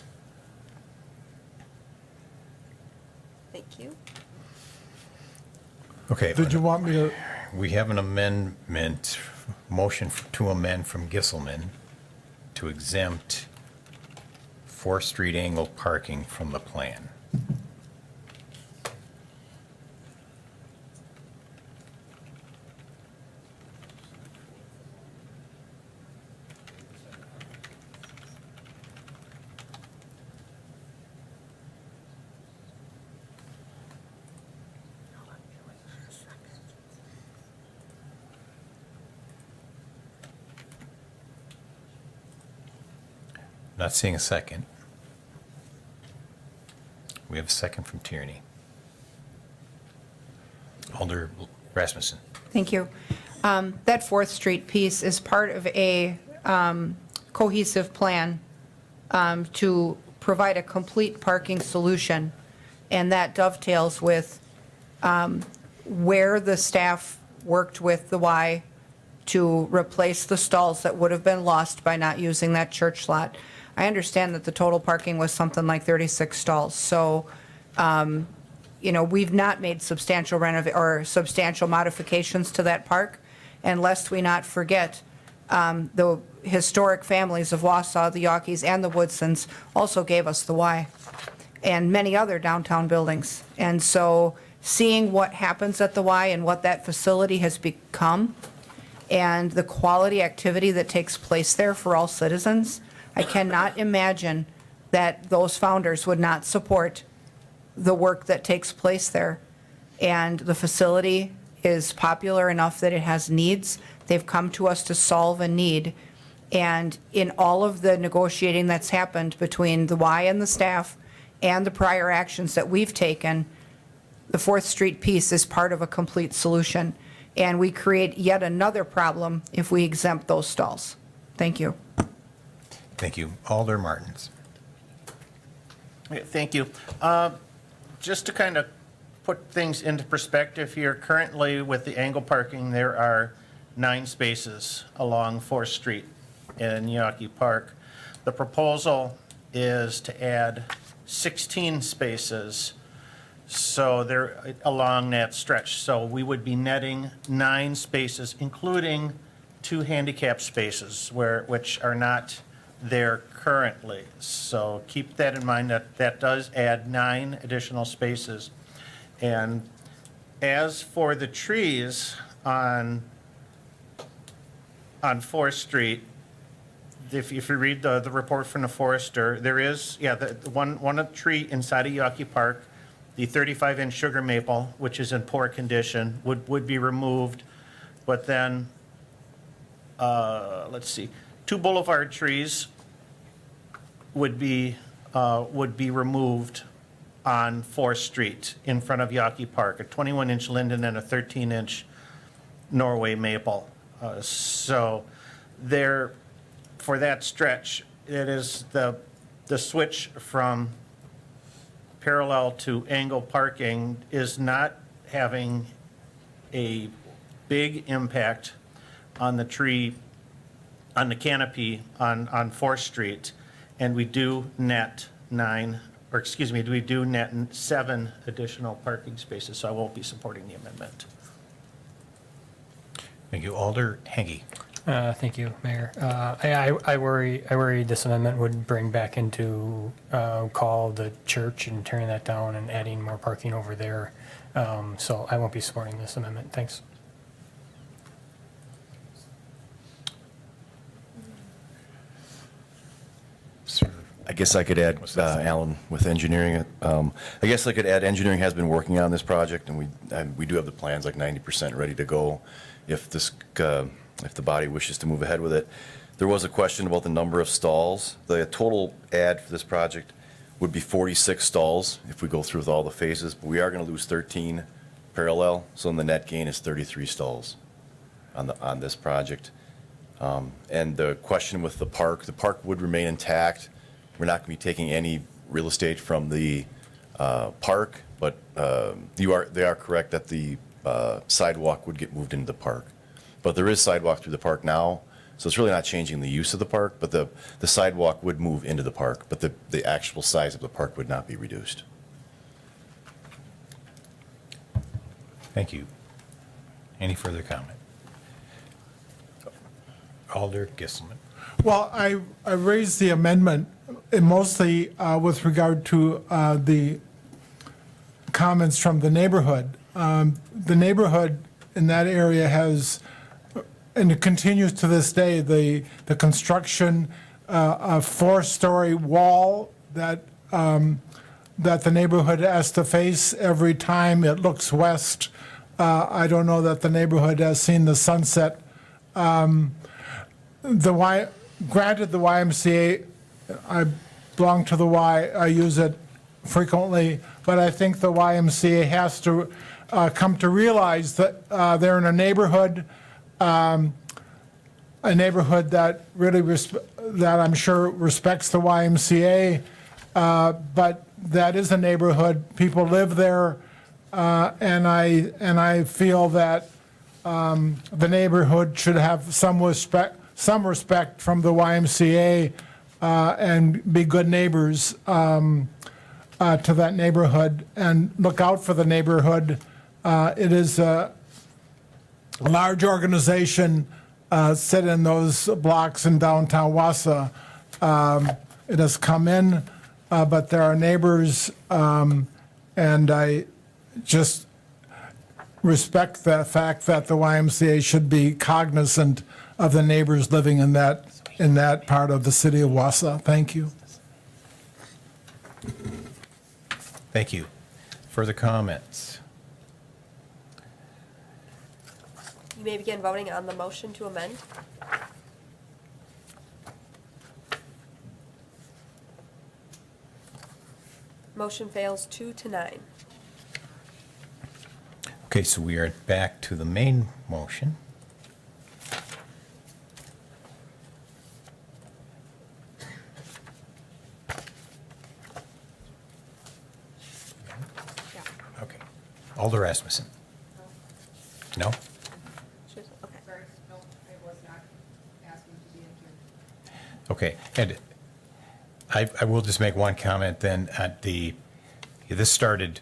Thank you. Okay. Did you want me to? We have an motion to amend from Gisselman to exempt 4th Street angle parking from the plan. Not seeing a second. We have a second from Tierney. Alder Rasmussen. Thank you. That 4th Street piece is part of a cohesive plan to provide a complete parking solution, and that dovetails with where the staff worked with the Y to replace the stalls that would have been lost by not using that church lot. I understand that the total parking was something like 36 stalls, so, we've not made substantial or substantial modifications to that park, and lest we not forget, the historic families of Wausau, the Yawkeys, and the Woodsons also gave us the Y, and many other downtown buildings. And so seeing what happens at the Y and what that facility has become, and the quality activity that takes place there for all citizens, I cannot imagine that those founders would not support the work that takes place there. And the facility is popular enough that it has needs. They've come to us to solve a need. And in all of the negotiating that's happened between the Y and the staff and the prior actions that we've taken, the 4th Street piece is part of a complete solution. And we create yet another problem if we exempt those stalls. Thank you. Thank you. Alder Martins. Yeah, thank you. Just to kind of put things into perspective here, currently with the angle parking, there are 9 spaces along 4th Street in Yawkey Park. The proposal is to add 16 spaces so they're along that stretch. So we would be netting 9 spaces, including 2 handicap spaces which are not there currently. So keep that in mind, that does add 9 additional spaces. And as for the trees on 4th Street, if you read the report from the forester, there is, the one tree inside of Yawkey Park, the 35-inch sugar maple, which is in poor condition, would be removed. But then, let's see, 2 boulevard trees would be removed on 4th Street in front of Yawkey Park, a 21-inch linden and a 13-inch Norway maple. So there, for that stretch, it is the switch from parallel to angle parking is not having a big impact on the tree, on the canopy on 4th Street. And we do net 7 additional parking spaces, so I won't be supporting the amendment. Thank you. Alder Henke. Thank you, Mayor. I worry this amendment would bring back into call the church and tearing that down and adding more parking over there. So I won't be supporting this amendment. Thanks. I guess I could add, Alan, with engineering. I guess I could add, engineering has been working on this project, and we do have the plans like 90% ready to go if the body wishes to move ahead with it. There was a question about the number of stalls. The total add for this project would be 46 stalls if we go through with all the phases, but we are going to lose 13 parallel, so the net gain is 33 stalls on this project. And the question with the park would remain intact. We're not going to be taking any real estate from the park, but they are correct that the sidewalk would get moved into the park. But there is sidewalk through the park now, so it's really not changing the use of the park, but the sidewalk would move into the park, but the actual size of the park would not be reduced. Thank you. Any further comment? Alder Gisselman. Well, I raised the amendment mostly with regard to the comments from the neighborhood. The neighborhood in that area has, and it continues to this day, the construction of 4-story wall that the neighborhood has to face every time it looks west. I don't know that the neighborhood has seen the sunset. Granted, the YMCA, I belong to the Y, I use it frequently, but I think the YMCA has to come to realize that they're in a neighborhood that really that I'm sure respects the YMCA, but that is a neighborhood, people live there, and I feel that the neighborhood should have some respect from the YMCA and be good neighbors to that neighborhood and look out for the neighborhood. It is a large organization sit in those blocks in downtown Wausau. It has come in, but there are neighbors, and I just respect the fact that the YMCA should be cognizant of the neighbors living in that part of the city of Wausau. Thank you. Thank you. Further comments? You may begin voting on the motion to amend. Motion fails 2-9. Okay, so we are back to the main motion. Okay. Alder Rasmussen? No? Okay, and I will just make one comment then. This started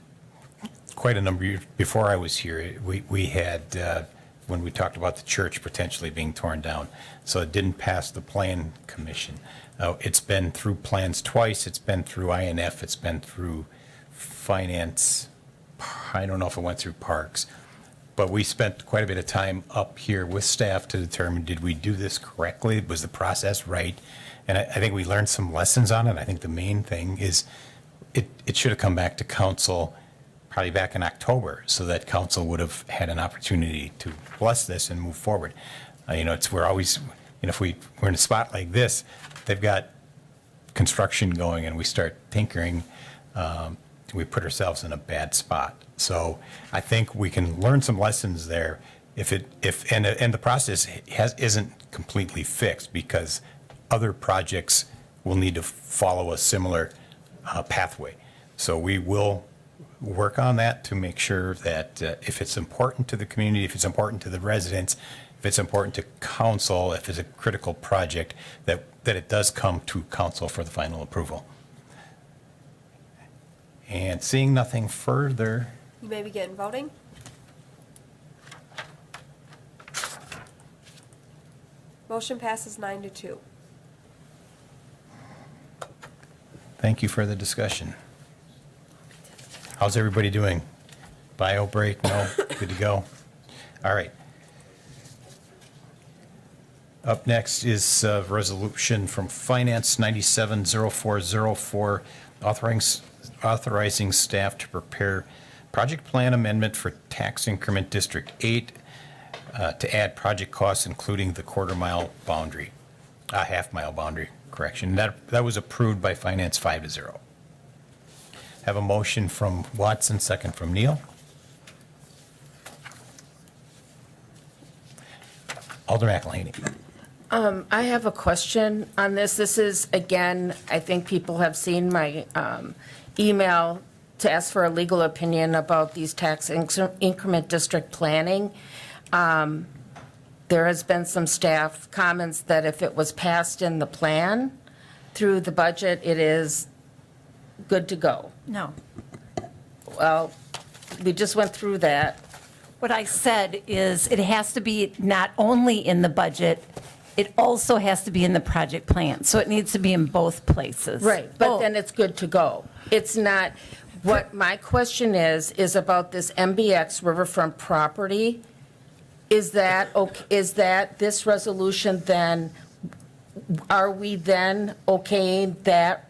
quite a number of years before I was here. We had, when we talked about the church potentially being torn down, so it didn't pass the plan commission. It's been through plans twice, it's been through INF, it's been through finance. I don't know if it went through parks, but we spent quite a bit of time up here with staff to determine, did we do this correctly? Was the process right? And I think we learned some lessons on it. I think the main thing is it should have come back to council probably back in October, so that council would have had an opportunity to bless this and move forward. We're always, if we're in a spot like this, they've got construction going and we start tinkering, we put ourselves in a bad spot. So I think we can learn some lessons there and the process isn't completely fixed, because other projects will need to follow a similar pathway. So we will work on that to make sure that if it's important to the community, if it's important to the residents, if it's important to council, if it's a critical project, that it does come to council for the final approval. And seeing nothing further. You may begin voting. Motion passes 9-2. Thank you for the discussion. How's everybody doing? Bio break? No? Good to go? All right. Up next is a resolution from Finance 970404, authorizing staff to prepare project plan amendment for tax increment District 8 to add project costs, including the half-mile boundary correction. That was approved by Finance 5-0. Have a motion from Watson, second from Neal. Alder McElhaney. I have a question on this. This is, again, I think people have seen my email to ask for a legal opinion about these tax increment district planning. There has been some staff comments that if it was passed in the plan through the budget, it is good to go. No. Well, we just went through that. What I said is it has to be not only in the budget, it also has to be in the project plan. So it needs to be in both places. Right, but then it's good to go. It's not, what my question is about this MBX riverfront property. Is that this resolution then, are we then okaying that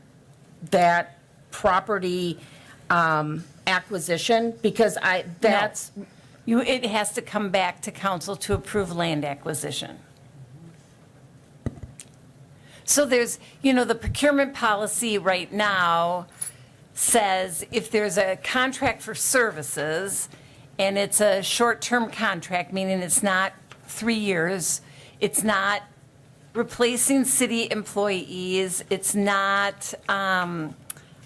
property acquisition? Because it has to come back to council to approve land acquisition. So there's, the procurement policy right now says if there's a contract for services and it's a short-term contract, meaning it's not 3 years, it's not replacing city employees, it's not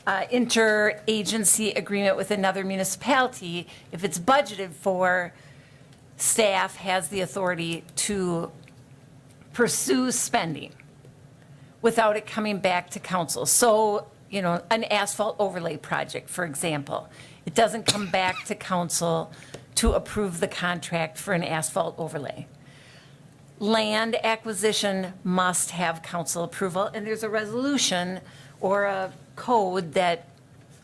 interagency agreement with another municipality, if it's budgeted for, staff has the authority to pursue spending without it coming back to council. So, you know, an asphalt overlay project, for example, it doesn't come back to council to approve the contract for an asphalt overlay. Land acquisition must have council approval, and there's a resolution or a code that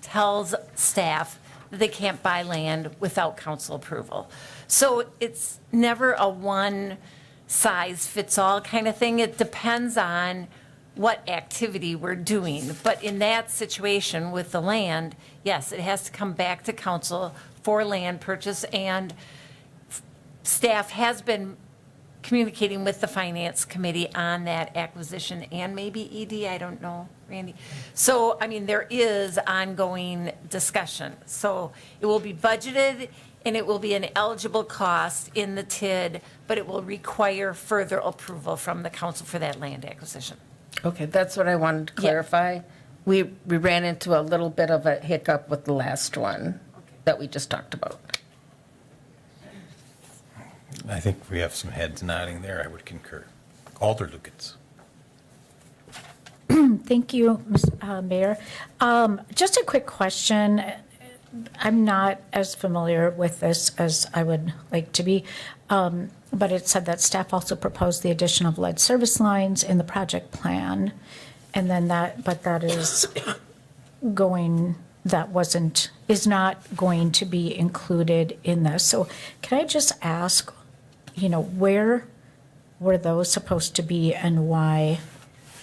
tells staff that they can't buy land without council approval. So it's never a one-size-fits-all kind of thing. It depends on what activity we're doing. But in that situation with the land, yes, it has to come back to council for land purchase, and staff has been communicating with the finance committee on that acquisition, and maybe ED, I don't know, Randy. So, I mean, there is ongoing discussion. So it will be budgeted, and it will be an eligible cost in the TID, but it will require further approval from the council for that land acquisition. Okay, that's what I wanted to clarify. We ran into a little bit of a hiccup with the last one that we just talked about. I think we have some heads nodding there. I would concur. Alder Lukens. Thank you, Mayor. Just a quick question. I'm not as familiar with this as I would like to be, but it said that staff also proposed the addition of lead service lines in the project plan, and then that is not going to be included in this. So can I just ask, you know, where were those supposed to be and why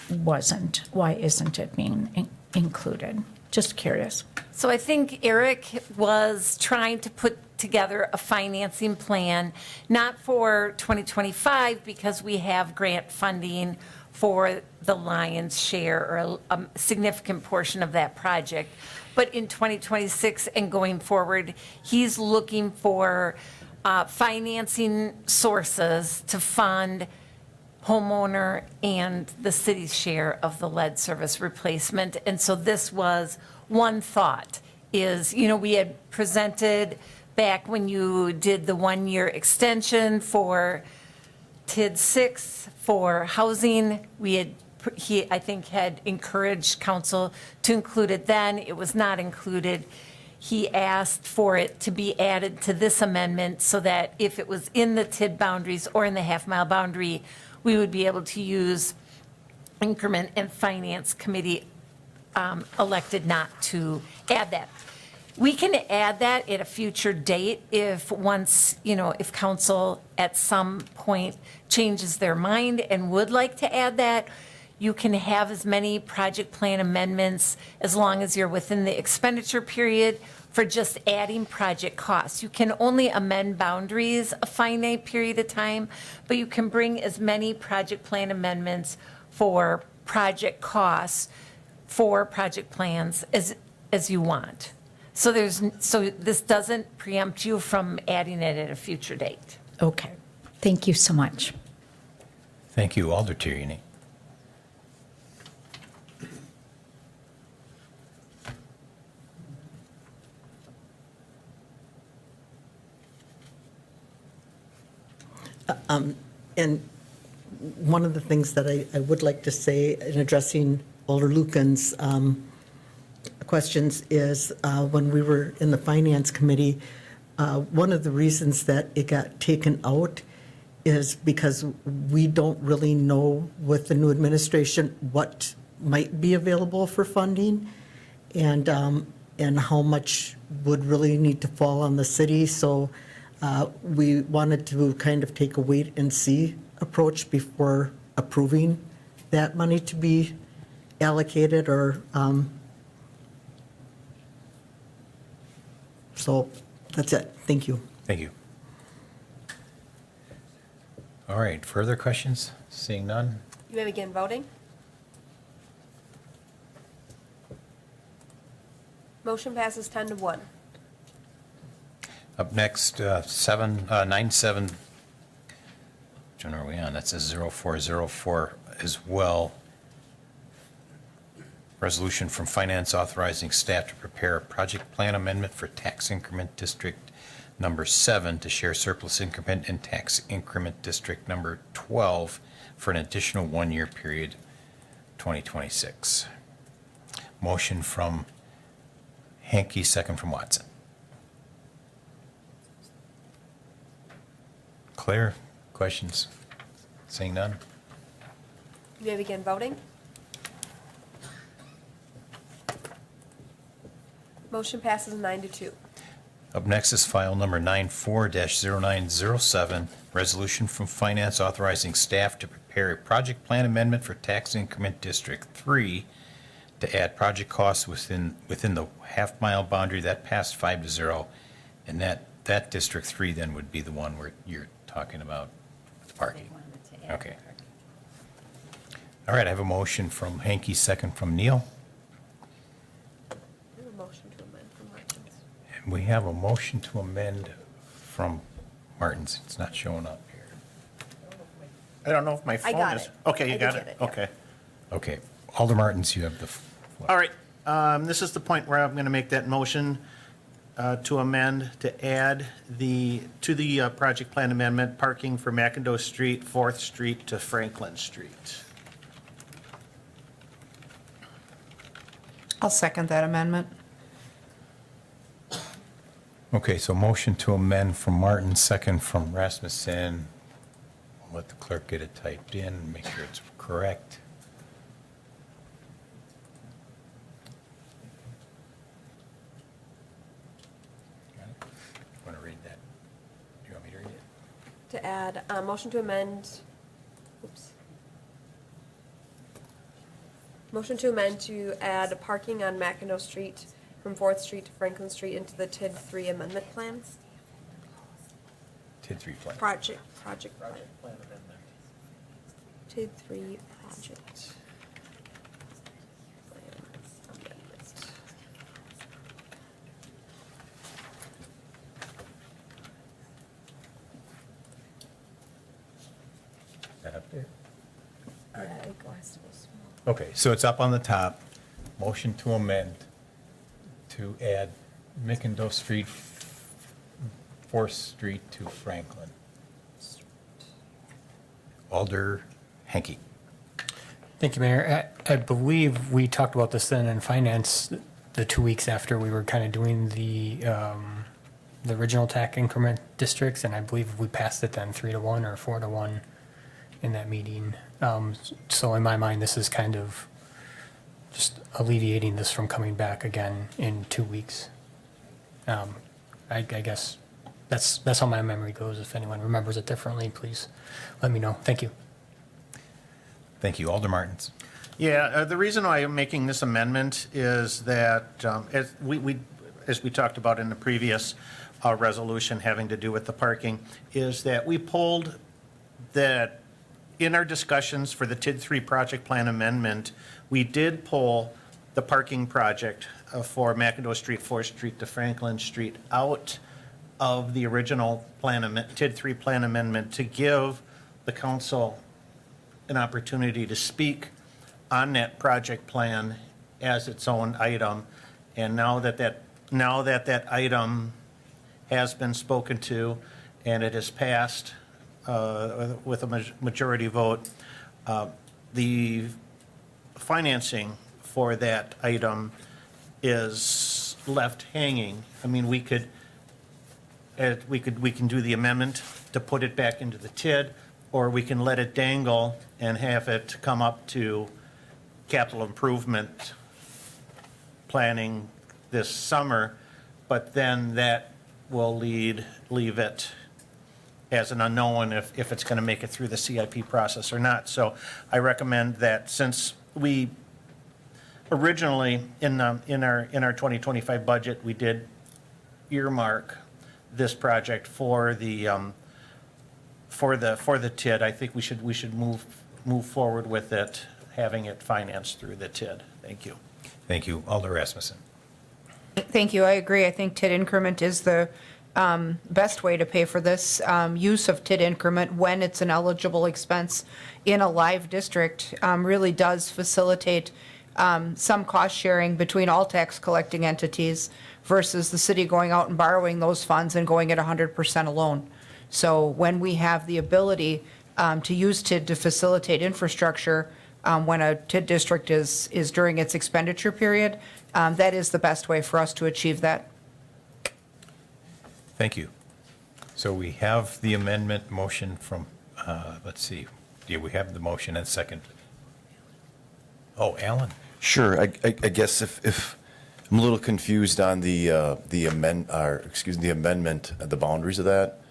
isn't it being included? Just curious. So I think Eric was trying to put together a financing plan, not for 2025 because we have grant funding for the lion's share or a significant portion of that project, but in 2026 and going forward, he's looking for financing sources to fund homeowner and the city's share of the lead service replacement. And so this was one thought is, you know, we had presented back when you did the 1-year extension for TID 6 for housing. He, I think, had encouraged council to include it then. It was not included. He asked for it to be added to this amendment so that if it was in the TID boundaries or in the half-mile boundary, we would be able to use increment, and finance committee elected not to add that. We can add that at a future date if if council at some point changes their mind and would like to add that. You can have as many project plan amendments as long as you're within the expenditure period for just adding project costs. You can only amend boundaries a finite period of time, but you can bring as many project plan amendments for project costs for project plans as you want. So this doesn't preempt you from adding it at a future date. Okay. Thank you so much. Thank you, Alder Tierney. And one of the things that I would like to say in addressing Alder Lucan's questions is when we were in the Finance Committee, one of the reasons that it got taken out is because we don't really know with the new administration what might be available for funding and how much would really need to fall on the city. So we wanted to kind of take a wait and see approach before approving that money to be allocated or so that's it. Thank you. Thank you. All right, further questions? Seeing none? You may begin voting. Motion passes 10-1. Up next, 97, which one are we on? That says 0404 as well. Resolution from Finance authorizing staff to prepare a project plan amendment for tax increment district number 7 to share surplus increment and tax increment district number 12 for an additional 1-year period, 2026. Motion from Hanky, second from Watson. Claire, questions? Seeing none? You may begin voting. Motion passes 9-2. Up next is file number 94-0907, resolution from Finance authorizing staff to prepare a project plan amendment for tax increment District 3 to add project costs within the half-mile boundary that passed 5-0, and that District 3 then would be the one where you're talking about the parking. Okay. All right, I have a motion from Hanky, second from Neal. Motion to amend from Martins. And we have a motion to amend from Martins. It's not showing up here. I don't know if my phone is. I got it. Okay, you I got did it? get it, yeah. Okay. Okay, Alder Martins, you have the floor. All right, this is the point where I'm going to make that motion to amend, to add to the project plan amendment, parking for McIndoe Street, 4th Street to Franklin Street. I'll second that amendment. Okay, so motion to amend from Martin, second from Rasmussen. I'll let the clerk get it typed in, make sure it's correct. Got it? Want to read that? Do you want me to read it? To add, motion to amend, oops. Motion to amend to add parking on Mackinac Street from 4th Street to Franklin Street into the TID 3 amendment plans. TID 3 plan. Project plan amendment. TID 3 project. Plan amendment. Is that up there? Yeah, it has to go small. Okay, so it's up on the top. Motion to amend to add McIndoe Street, 4th Street to Franklin. Alder Hanky. Thank you, Mayor. I believe we talked about this then in finance the 2 weeks after we were kind of doing the original tax increment districts, and I believe we passed it then 3-1 or 4-1 in that meeting. So in my mind, this is kind of just alleviating this from coming back again in 2 weeks. I guess that's how my memory goes. If anyone remembers it differently, please let me know. Thank you. Thank you. Alder Martins. Yeah, the reason why I'm making this amendment is that, as we talked about in the previous resolution having to do with the parking, is that we pulled that in our discussions for the TID 3 project plan amendment, we did pull the parking project for McIndoe Street, 4th Street to Franklin Street out of the original TID 3 plan amendment to give the council an opportunity to speak on that project plan as its own item. And now that item has been spoken to and it has passed with a majority vote, the financing for that item is left hanging. I mean, we can do the amendment to put it back into the TID, or we can let it dangle and have it come up to capital improvement planning this summer, but then that will leave it as an unknown if it's going to make it through the CIP process or not. So I recommend that, since we originally in our 2025 budget, we did earmark this project for the TID. I think we should move forward with it, having it financed through the TID. Thank you. Thank you. Alder Rasmussen. Thank you. I agree. I think TID increment is the best way to pay for this. Use of TID increment when it's an eligible expense in a live district really does facilitate some cost sharing between all tax collecting entities versus the city going out and borrowing those funds and going at 100% alone. So when we have the ability to use TID to facilitate infrastructure, when a TID district is during its expenditure period, that is the best way for us to achieve that. Thank you. So we have the amendment motion from, let's see, yeah, we have the motion and second. Oh, Alan? Sure, I guess if, I'm a little confused on the amendment, the boundaries of that.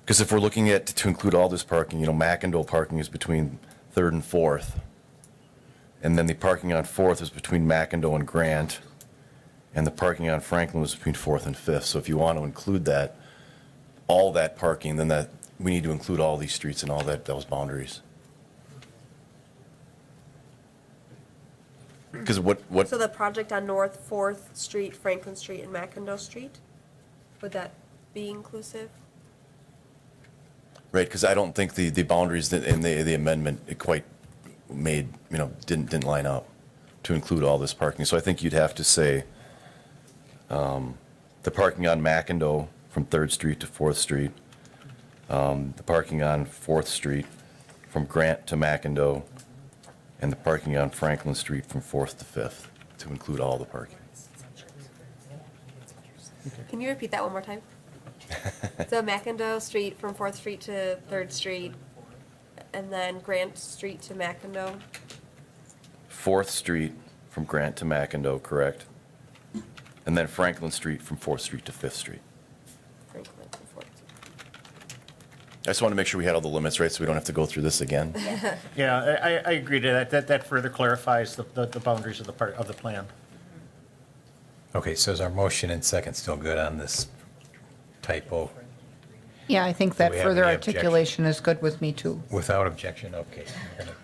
Because if we're looking at, to include all this parking, McIndoe parking is between 3rd and 4th. And then the parking on 4th is between McIndoe and Grant. And the parking on Franklin was between 4th and 5th. So if you want to include that, all that parking, then we need to include all these streets and all those boundaries. Because what? So the project on North 4th Street, Franklin Street, and McIndoe Street, would that be inclusive? Right, because I don't think the boundaries in the amendment, it quite made, didn't line up to include all this parking. So I think you'd have to say the parking on McIndoe from 3rd Street to 4th Street, the parking on 4th Street from Grant to McIndoe, and the parking on Franklin Street from 4th to 5th, to include all the parking. Can you repeat that one more time? So McIndoe Street from 4th Street to 3rd Street, and then Grant Street to McIndoe. 4th Street from Grant to McIndoe, correct? And then Franklin Street from 4th Street to 5th Street. Franklin from 4th. I just want to make sure we had all the limits right, so we don't have to go through this again. Yeah, I agree to that. That further clarifies the boundaries of the plan. Okay, so is our motion and second still good on this typo? Yeah, I think Do that we have further any objection? articulation is good with me, too. Without objection, okay. We're gonna-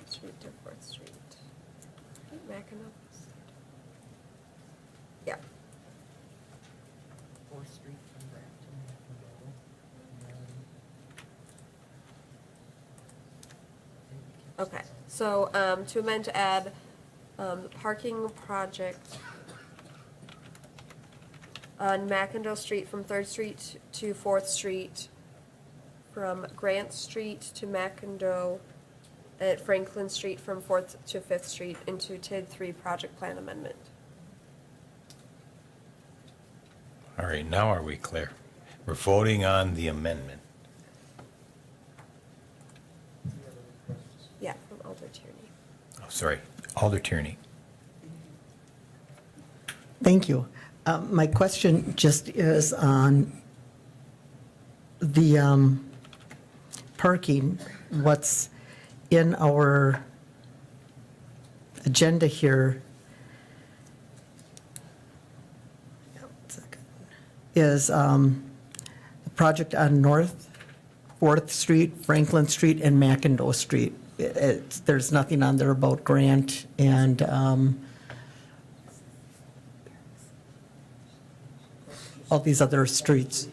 Street to 4th Street. McIndoe. Yeah. 4th Street from Grant to McIndoe. Okay, so to amend to add the parking project on McIndoe Street from 3rd Street to 4th Street, from Grant Street to McIndoe, at Franklin Street from 4th to 5th Street into TID 3 project plan amendment. All right, now are we clear? We're voting on the amendment. Yeah, from Alder Tierney. Oh, sorry, Alder Tierney. Thank you. My question just is on the parking, what's in our agenda here is the project on North 4th Street, Franklin Street, and McIndoe Street. There's nothing on there about Grant and all these other streets.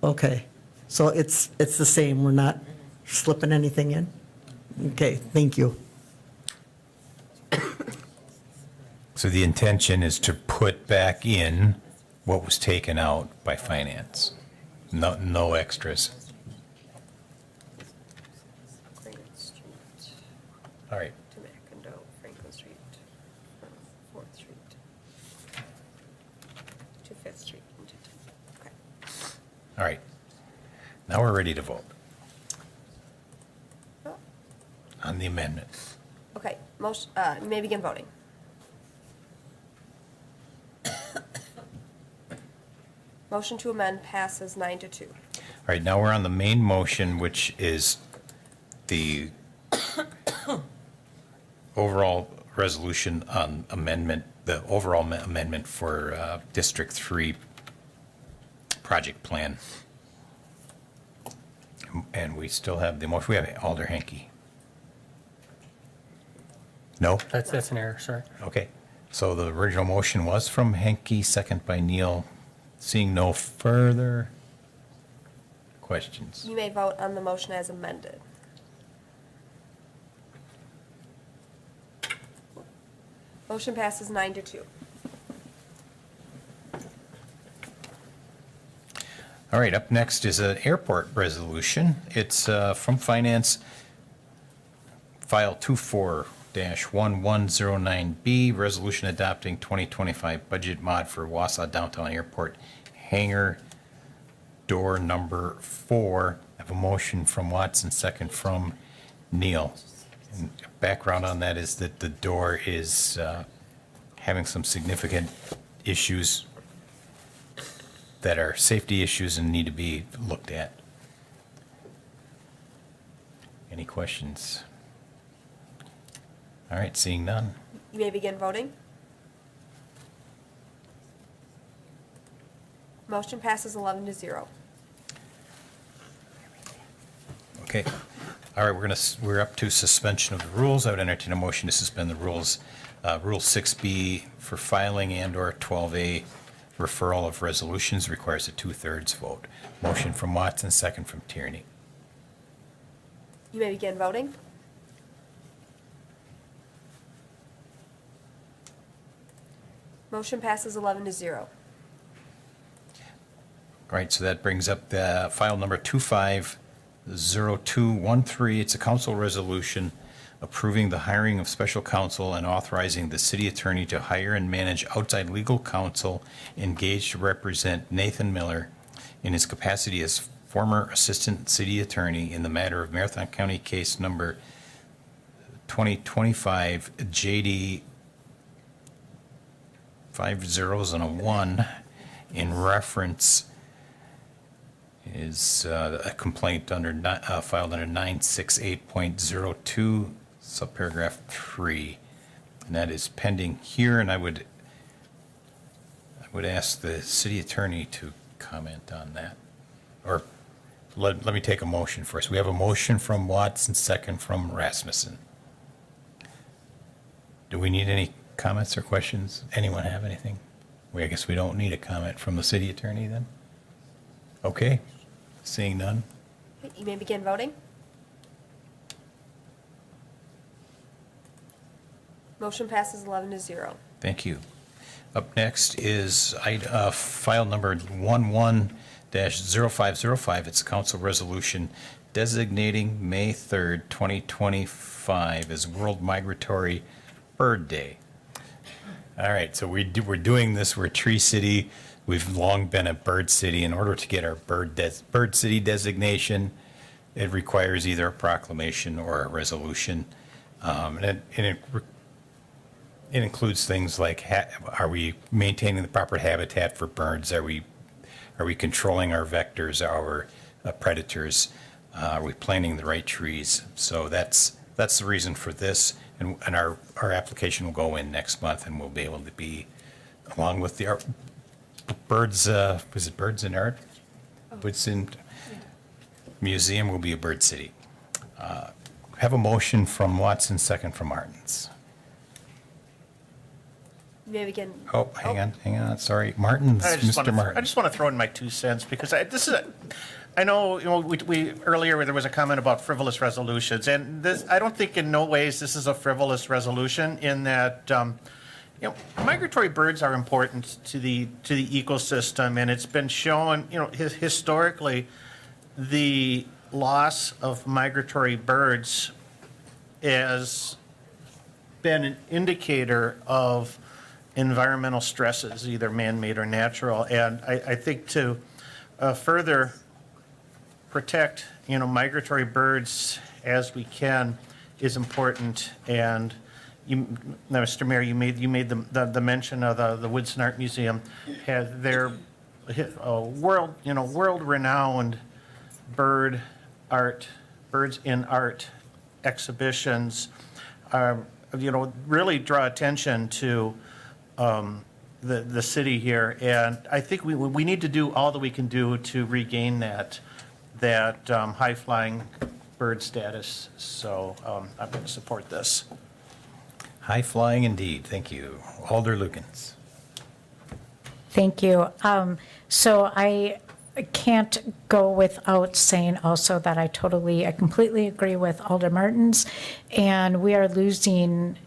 Okay, so it's the same, we're not slipping anything in? Okay, thank you. So the intention is to put back in what was taken out by finance. No extras. Grant Street All right. to McIndoe, Franklin Street from 4th Street to 5th Street into TID. Okay. All right. Now we're ready to vote on the amendment. Okay, motion, may begin voting. Motion to amend passes 9-2. All right, now we're on the main motion, which is the overall resolution on amendment, the overall amendment for District 3 project plan. And we still have the motion. We have Alder Hanky. No? That's an error, sorry. Okay. So the original motion was from Henke, second by Neal. Seeing no further questions. You may vote on the motion as amended. Motion passes 9-2. All right, up next is an airport resolution. It's from Finance, File 24-1109B, resolution adopting 2025 budget mod for Wausau Downtown Airport hangar door number 4. I have a motion from Watson, second from Neal. And background on that is that the door is having some significant issues that are safety issues and need to be looked at. Any questions? All right, seeing none. You may begin voting. Motion passes 11-0. Okay. All right, we're up to suspension of the rules. I would entertain a motion to suspend the rules. Rule 6B for filing and/or 12A referral of resolutions requires a 2/3 vote. Motion from Watson, second from Tierney. You may begin voting. Motion passes 11-0. All right, so that brings up the file number 250213. It's a council resolution approving the hiring of special counsel and authorizing the city attorney to hire and manage outside legal counsel engaged to represent Nathan Miller in his capacity as former assistant city attorney in the matter of Marathon County case number 2025 JD 5001 in reference is a complaint filed under 968.02 subparagraph 3, and that is pending here. And I would ask the city attorney to comment on that, or let me take a motion first. We have a motion from Watson, second from Rasmussen. Do we need any comments or questions? Anyone have anything? I guess we don't need a comment from the city attorney then. Okay, seeing none. You may begin voting. Motion passes 11-0. Thank you. Up next is file number 11-0505. It's a council resolution designating May 3rd, 2025 as World Migratory Bird Day. All right, so we're doing this. We're a tree city. We've long been a bird city. In order to get our bird city designation, it requires either a proclamation or a resolution. It includes things like, are we maintaining the proper habitat for birds? Are we controlling our vectors, our predators? Are we planting the right trees? So that's the reason for this. And our application will go in next month, and we'll be able to be, along with the birds, was it Birds and Art? Woodson Museum will be a bird city. Have a motion from Watson, second from Martins. You may begin. Oh, hang on, sorry. Martins, Mr. Martin. I just want to throw in my 2 cents because I know, we earlier there was a comment about frivolous resolutions, and this, I don't think in no ways this is a frivolous resolution in that, migratory birds are important to the ecosystem, and it's been shown, historically, the loss of migratory birds has been an indicator of environmental stresses, either man-made or natural, and I think to further protect, migratory birds as we can is important. And Mr. Mayor, you made the mention of the Woodson Art Museum has their world-renowned birds in art exhibitions. Really draw attention to the city here, and I think we need to do all that we can do to regain that high-flying bird status. So I'm going to support this. High flying indeed. Thank you. Alder Lukens. Thank you. So I can't go without saying also that I completely agree with Alder Martins, and we are losing,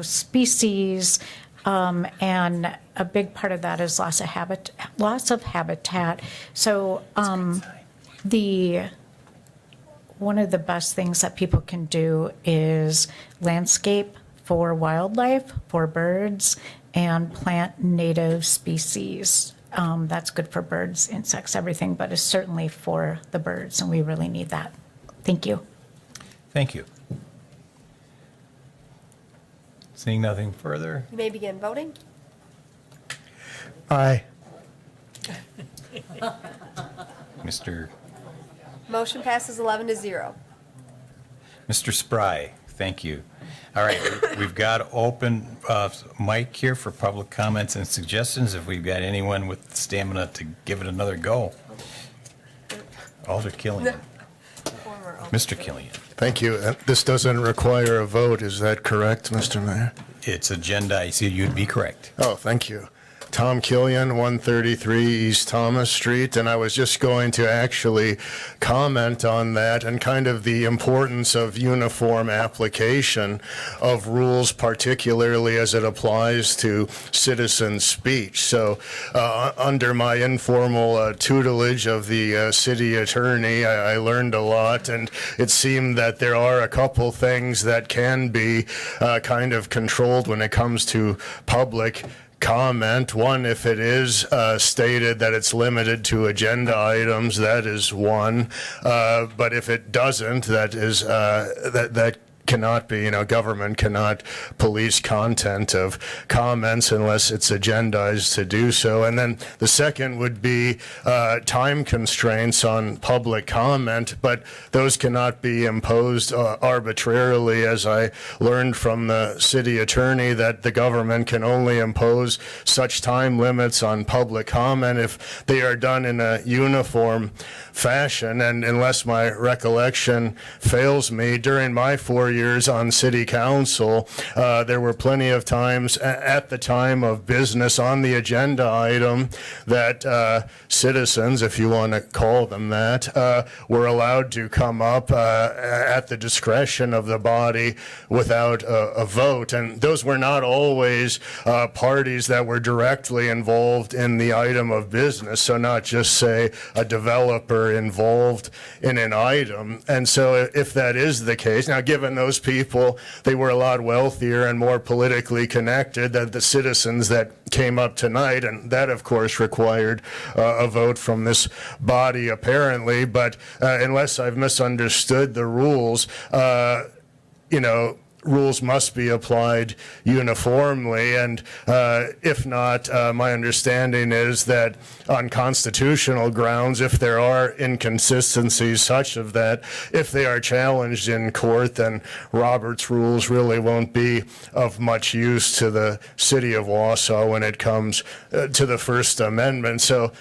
species, and a big part of that is loss of habitat. So one of the best things that people can do is landscape for wildlife, for birds, and plant native species. That's good for birds, insects, everything, but it's certainly for the birds, and we really need that. Thank you. Thank you. Seeing nothing further, You may begin voting. Aye. Mr. Motion passes 11-0. Mr. Spry, thank you. All right, we've got open mic here for public comments and suggestions. If we've got anyone with stamina to give it another go. Alder Killian. Mr. Killian. Thank you. This doesn't require a vote, is that correct, Mr. Mayor? It's agenda. I see you'd be correct. Oh, thank you. Tom Killian, 133 East Thomas Street, and I was just going to actually comment on that and kind of the importance of uniform application of rules, particularly as it applies to citizen speech. So under my informal tutelage of the city attorney, I learned a lot, and it seemed that there are a couple things that can be kind of controlled when it comes to public comment. One, if it is stated that it's limited to agenda items, that is one. But if it doesn't, that is that cannot be, government cannot police content of comments unless it's agendized to do so. And then the second would be time constraints on public comment, but those cannot be imposed arbitrarily, as I learned from the city attorney, that the government can only impose such time limits on public comment if they are done in a uniform fashion. And unless my recollection fails me, during my 4 years on city council, there were plenty of times at the time of business on the agenda item that citizens, if you want to call them that, were allowed to come up at the discretion of the body without a vote. And those were not always parties that were directly involved in the item of business, so not just, say, a developer involved in an item. And so if that is the case, now given those people, they were a lot wealthier and more politically connected than the citizens that came up tonight, and that of course required a vote from this body apparently. But unless I've misunderstood the rules, rules must be applied uniformly, and if not, my understanding is that on constitutional grounds, if there are inconsistencies such of that, if they are challenged in court, then Robert's rules really won't be of much use to the city of Wausau when it comes to the First Amendment. So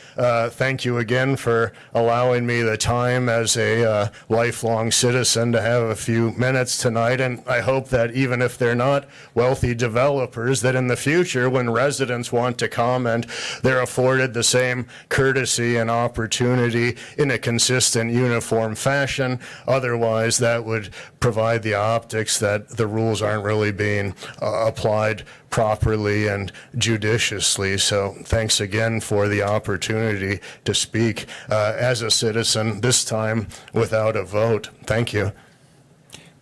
thank you again for allowing me the time as a lifelong citizen to have a few minutes tonight, and I hope that even if they're not wealthy developers, that in the future when residents want to comment, they're afforded the same courtesy and opportunity in a consistent, uniform fashion. Otherwise, that would provide the optics that the rules aren't really being applied properly and judiciously. So thanks again for the opportunity to speak as a citizen, this time without a vote. Thank you.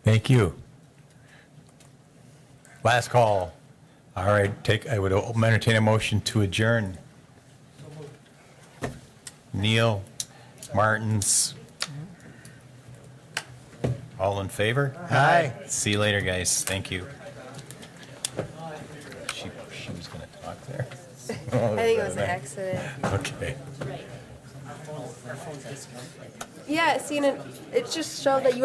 Thank you. Last call. All right, I would entertain a motion to adjourn. Neal, Martins. All in favor? Aye. See you later, guys. Thank you. She was going to talk there. I think it was an accident. Okay. Yeah, see, and it just showed that you